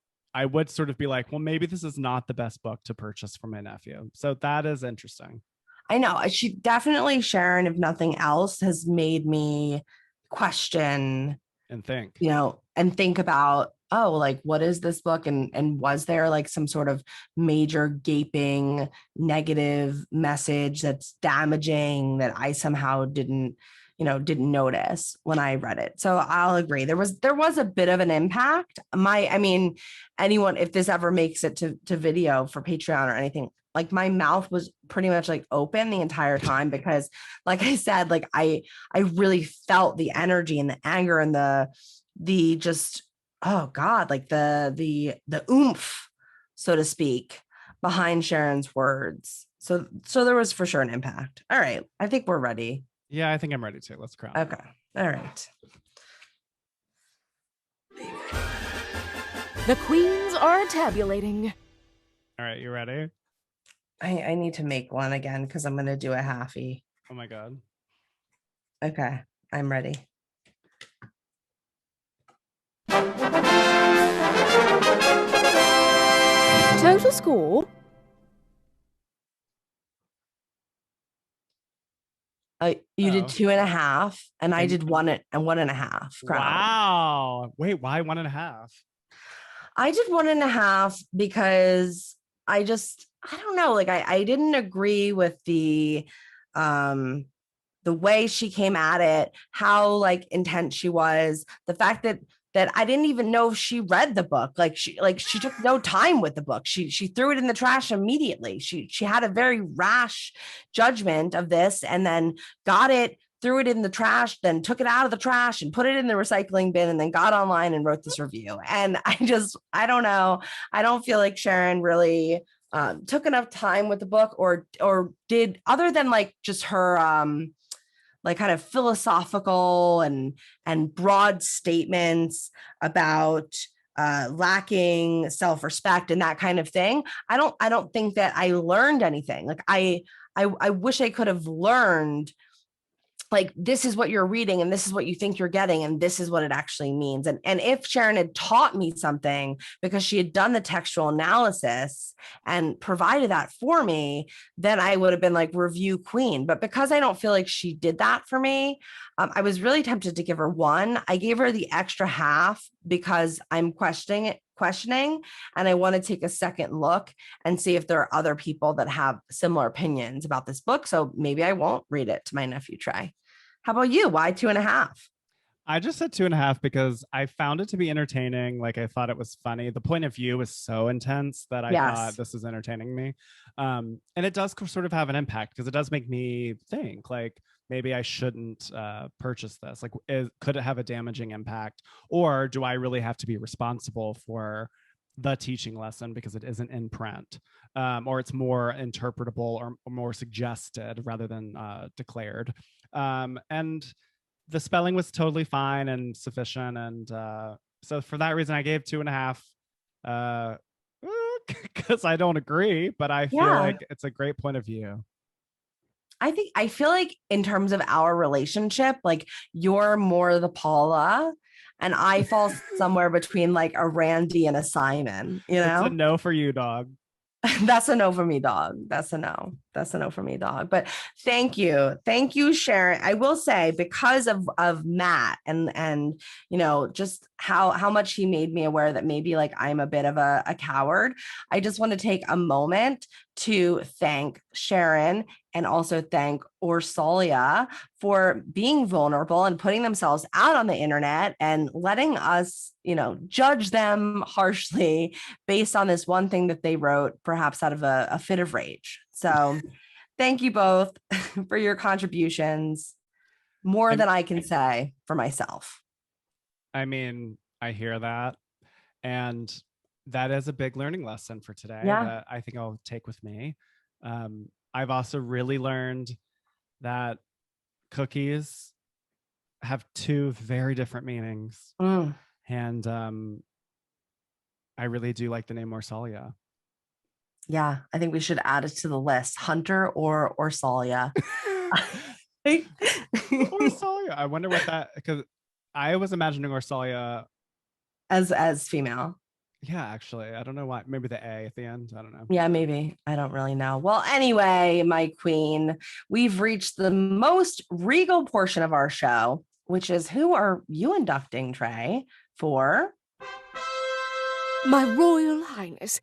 would sort of be like, well, maybe this is not the best book to purchase for my nephew. So that is interesting. I know. She definitely, Sharon, if nothing else, has made me question and think, you know, and think about, oh, like, what is this book? And was there like some sort of major gaping negative message that's damaging that I somehow didn't notice when I read it? So I'll agree. There was a bit of an impact. I mean, anyone, if this ever makes it to video for Patreon or anything, like, my mouth was pretty much like open the entire time because, like I said, like I really felt the energy and the anger and the just, oh God, like the oomph, so to speak, behind Sharon's words. So there was for sure an impact. All right. I think we're ready. Yeah, I think I'm ready too. Let's crown. Okay. All right. The queens are tabulating. All right, you ready? I need to make one again because I'm going to do a halfie. Oh my God. Okay, I'm ready. Total score. You did 2.5 and I did 1.5. Wow. Wait, why 1.5? I did 1.5 because I don't know, like I didn't agree with the way she came at it, how like intense she was, the fact that I didn't even know if she read the book. Like she took no time with the book. She threw it in the trash immediately. She had a very rash judgment of this and then got it, threw it in the trash, then took it out of the trash and put it in the recycling bin and then got online and wrote this review. And I don't know. I don't feel like Sharon really took enough time with the book, or did, other than like just her like kind of philosophical and broad statements about lacking self-respect and that kind of thing. I don't think that I learned anything. Like I wish I could have learned, like, this is what you're reading and this is what you think you're getting and this is what it actually means. And if Sharon had taught me something, because she had done the textual analysis and provided that for me, then I would have been like review queen. But because I don't feel like she did that for me, I was really tempted to give her 1. I gave her the extra half because I'm questioning and I want to take a second look and see if there are other people that have similar opinions about this book. So maybe I won't read it to my nephew Trey. How about you? Why 2.5? I just said 2.5 because I found it to be entertaining. Like, I thought it was funny. The point of view was so intense that I thought this is entertaining me. And it does sort of have an impact because it does make me think, like, maybe I shouldn't purchase this. Like, could it have a damaging impact? Or do I really have to be responsible for the teaching lesson because it isn't in print? Or it's more interpretable or more suggested rather than declared. And the spelling was totally fine and sufficient. And so for that reason, I gave 2.5 because I don't agree, but I feel like it's a great point of view. I feel like in terms of our relationship, like you're more the Paula and I fall somewhere between like a Randy and a Simon, you know? It's a no for you, dog. That's a no for me, dog. That's a no for me, dog. But thank you, Sharon. I will say, because of Matt and you know, just how much he made me aware that maybe like I'm a bit of a coward. I just want to take a moment to thank Sharon and also thank Orsolia for being vulnerable and putting themselves out on the internet and letting us, you know, judge them harshly based on this one thing that they wrote, perhaps out of a fit of rage. So thank you both for your contributions. More than I can say for myself. I mean, I hear that. And that is a big learning lesson for today that I think I'll take with me. I've also really learned that cookies have 2 very different meanings. And I really do like the name Orsolia. Yeah, I think we should add it to the list. Hunter or Orsolia. Orsolia. I wonder what that, because I was imagining Orsolia as female. Yeah, actually, I don't know why. Maybe the A at the end. I don't know. Yeah, maybe. I don't really know. Well, anyway, my queen, we've reached the most regal portion of our show, which is, who are you inducting, Trey, for? My Royal Highness.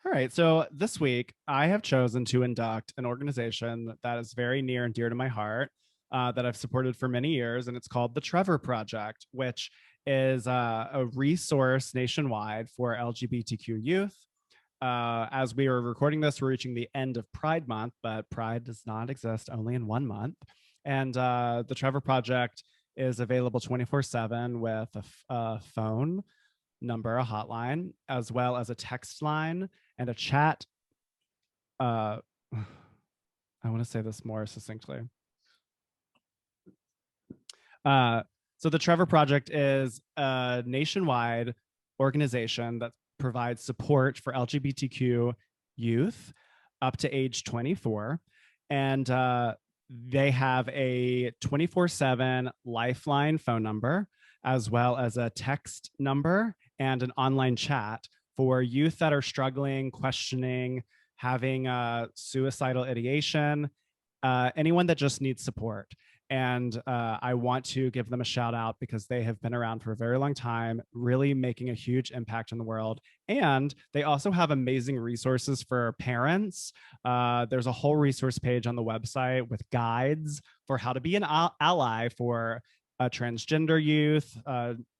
All right. So this week, I have chosen to induct an organization that is very near and dear to my heart, that I've supported for many years, and it's called the Trevor Project, which is a resource nationwide for LGBTQ youth. As we are recording this, we're reaching the end of Pride Month, but Pride does not exist only in 1 month. And the Trevor Project is available 24/7 with a phone number, a hotline, as well as a text line and a chat. I want to say this more succinctly. So the Trevor Project is a nationwide organization that provides support for LGBTQ youth up to age 24. And they have a 24/7 lifeline phone number, as well as a text number and an online chat for youth that are struggling, questioning, having suicidal ideation, anyone that just needs support. And I want to give them a shout out because they have been around for a very long time, really making a huge impact in the world. And they also have amazing resources for parents. There's a whole resource page on the website with guides for how to be an ally for transgender youth,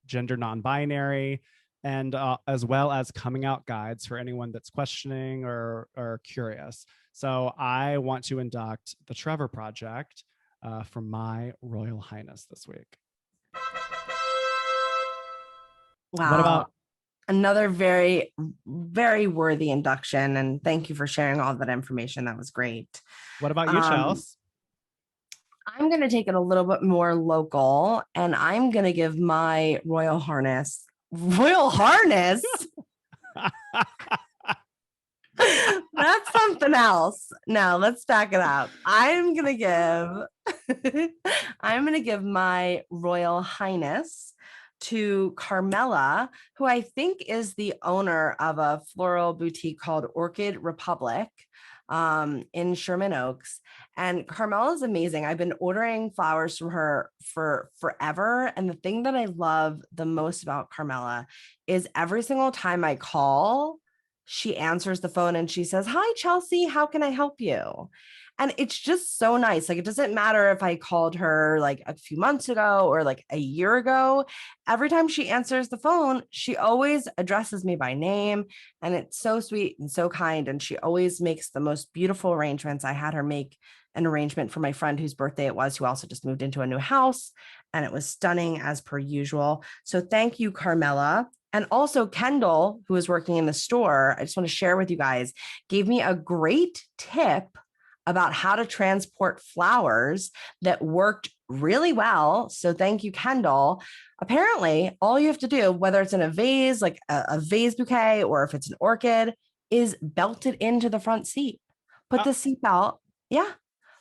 gender non-binary, and as well as coming out guides for anyone that's questioning or curious. So I want to induct the Trevor Project for my Royal Highness this week. Wow. Another very, very worthy induction. And thank you for sharing all that information. That was great. What about you, Chelsey? I'm going to take it a little bit more local, and I'm going to give my Royal Highness. That's something else. No, let's back it up. I'm going to give my Royal Highness to Carmela, who I think is the owner of a floral boutique called Orchid Republic in Sherman Oaks. And Carmela is amazing. I've been ordering flowers from her for forever. And the thing that I love the most about Carmela is every single time I call, she answers the phone and she says, "Hi, Chelsey, how can I help you?" And it's just so nice. Like, it doesn't matter if I called her like a few months ago or like a year ago. Every time she answers the phone, she always addresses me by name. And it's so sweet and so kind. And she always makes the most beautiful arrangements. I had her make an arrangement for my friend whose birthday it was, who also just moved into a new house. And it was stunning as per usual. So thank you, Carmela. And also Kendall, who is working in the store, I just want to share with you guys, gave me a great tip about how to transport flowers that worked really well. So thank you, Kendall. Apparently, all you have to do, whether it's in a vase, like a vase bouquet, or if it's an orchid, is belt it into the front seat. Put the seatbelt,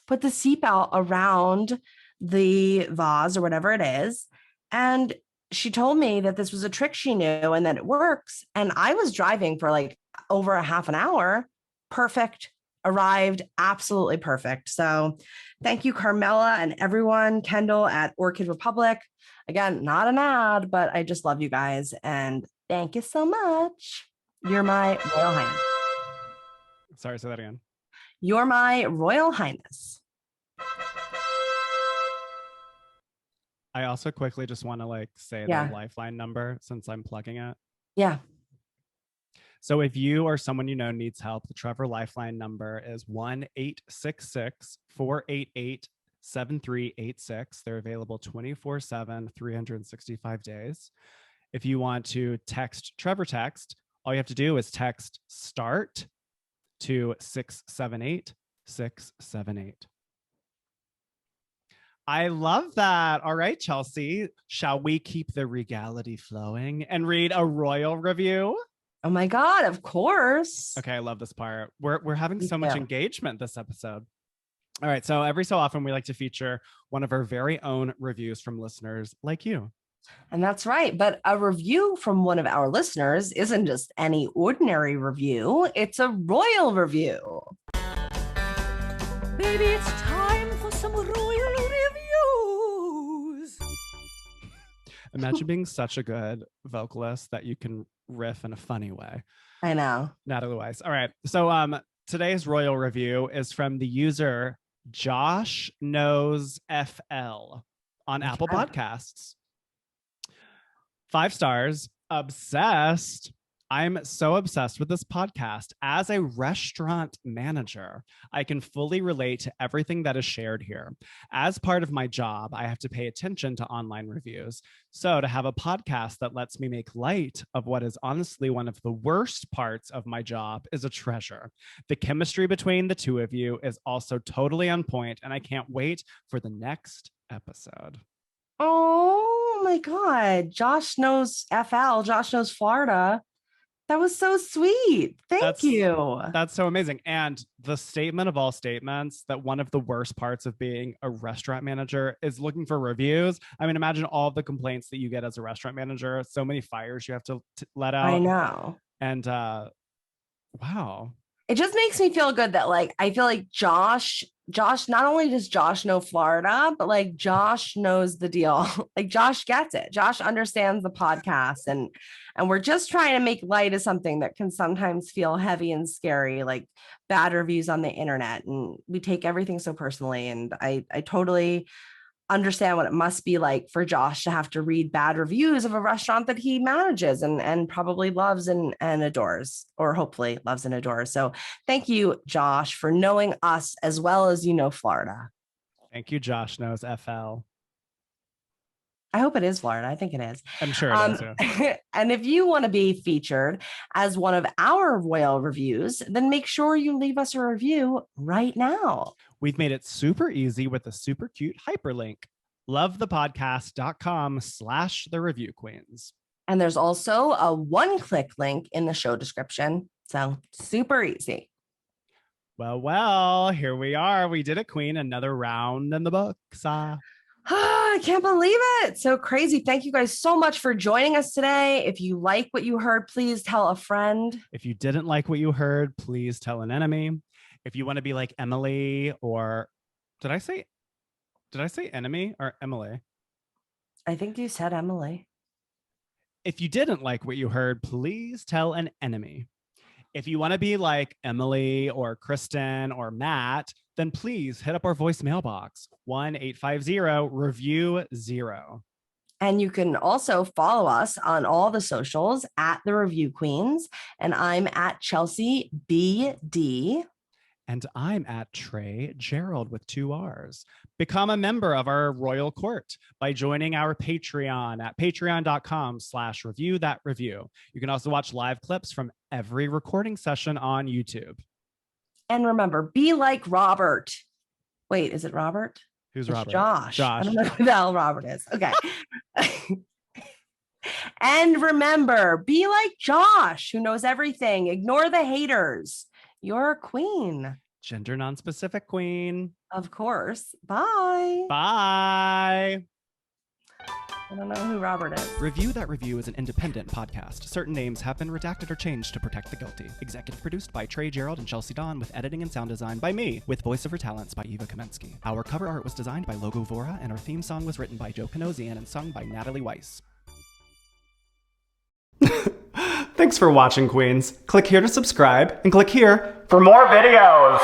put the seatbelt around the vase or whatever it is. And she told me that this was a trick she knew and that it works. And I was driving for like over a half an hour. Perfect. Arrived absolutely perfect. So thank you, Carmela, and everyone, Kendall at Orchid Republic. Again, not an ad, but I just love you guys. And thank you so much. You're my Royal Highness. Sorry, say that again. You're my Royal Highness. I also quickly just want to like say the Lifeline number since I'm plugging it. Yeah. So if you or someone you know needs help, the Trevor Lifeline number is 1-866-488-7386. They're available 24/7, 365 days. If you want to text Trevor Text, all you have to do is text START to 678-678. I love that. All right, Chelsey, shall we keep the regality flowing and read a royal review? Oh my God, of course. Okay, I love this part. We're having so much engagement this episode. All right, so every so often we like to feature one of our very own reviews from listeners like you. And that's right. But a review from one of our listeners isn't just any ordinary review. It's a royal review. Baby, it's time for some royal reviews. Imagine being such a good vocalist that you can riff in a funny way. I know. Natalie Weiss. All right. So today's royal review is from the user Josh Knows FL on Apple Podcasts. 5 stars. Obsessed. I'm so obsessed with this podcast. As a restaurant manager, I can fully relate to everything that is shared here. As part of my job, I have to pay attention to online reviews. So to have a podcast that lets me make light of what is honestly one of the worst parts of my job is a treasure. The chemistry between the two of you is also totally on point, and I can't wait for the next episode. Oh my God. Josh Knows FL. Josh Knows Florida. That was so sweet. Thank you. That's so amazing. And the statement of all statements that one of the worst parts of being a restaurant manager is looking for reviews. I mean, imagine all the complaints that you get as a restaurant manager. So many fires you have to let out. I know. And wow. It just makes me feel good that like, I feel like Josh, not only does Josh know Florida, but like Josh knows the deal. Like Josh gets it. Josh understands the podcast, and we're just trying to make light of something that can sometimes feel heavy and scary, like bad reviews on the internet. And we take everything so personally. And I totally understand what it must be like for Josh to have to read bad reviews of a restaurant that he manages and probably loves and adores, or hopefully loves and adores. So thank you, Josh, for knowing us as well as you know Florida. Thank you, Josh Knows FL. I hope it is Florida. I think it is. I'm sure it is. Yeah. And if you want to be featured as one of our royal reviews, then make sure you leave us a review right now. We've made it super easy with a super cute hyperlink. lovethepodcast.com/the review queens. And there's also a one-click link in the show description. So super easy. Well, here we are. We did it, Queen. Another round in the books. I can't believe it. So crazy. Thank you guys so much for joining us today. If you like what you heard, please tell a friend. If you didn't like what you heard, please tell an enemy. If you want to be like Emily, or did I say enemy or Emily? I think you said Emily. If you didn't like what you heard, please tell an enemy. If you want to be like Emily or Kristen or Matt, then please hit up our voicemail box, 1-850-REVIEW-0. And you can also follow us on all the socials at The Review Queens. And I'm at Chelsey BD. And I'm at Trey Gerrald with 2 R's. Become a member of our royal court by joining our Patreon at patreon.com/reviewthatreview. You can also watch live clips from every recording session on YouTube. And remember, be like Robert. Wait, is it Robert? Who's It's Robert? Josh. Josh. I don't know who the hell Robert is. Okay. And remember, be like Josh, who knows everything. Ignore the haters. You're a queen. Gender non-specific queen. Of course. Bye. Bye. I don't know who Robert is. Review That Review is an independent podcast. Certain names have been redacted or changed to protect the guilty. Executive produced by Trey Gerrald and Chelsey Donn, with editing and sound design by me, with voiceover talents by Eva Kaminsky. Our cover art was designed by LogoVora, and our theme song was written by Joe Kinosian and sung by Natalie Weiss. Thanks for watching, Queens. Click here to subscribe, and click here for more videos.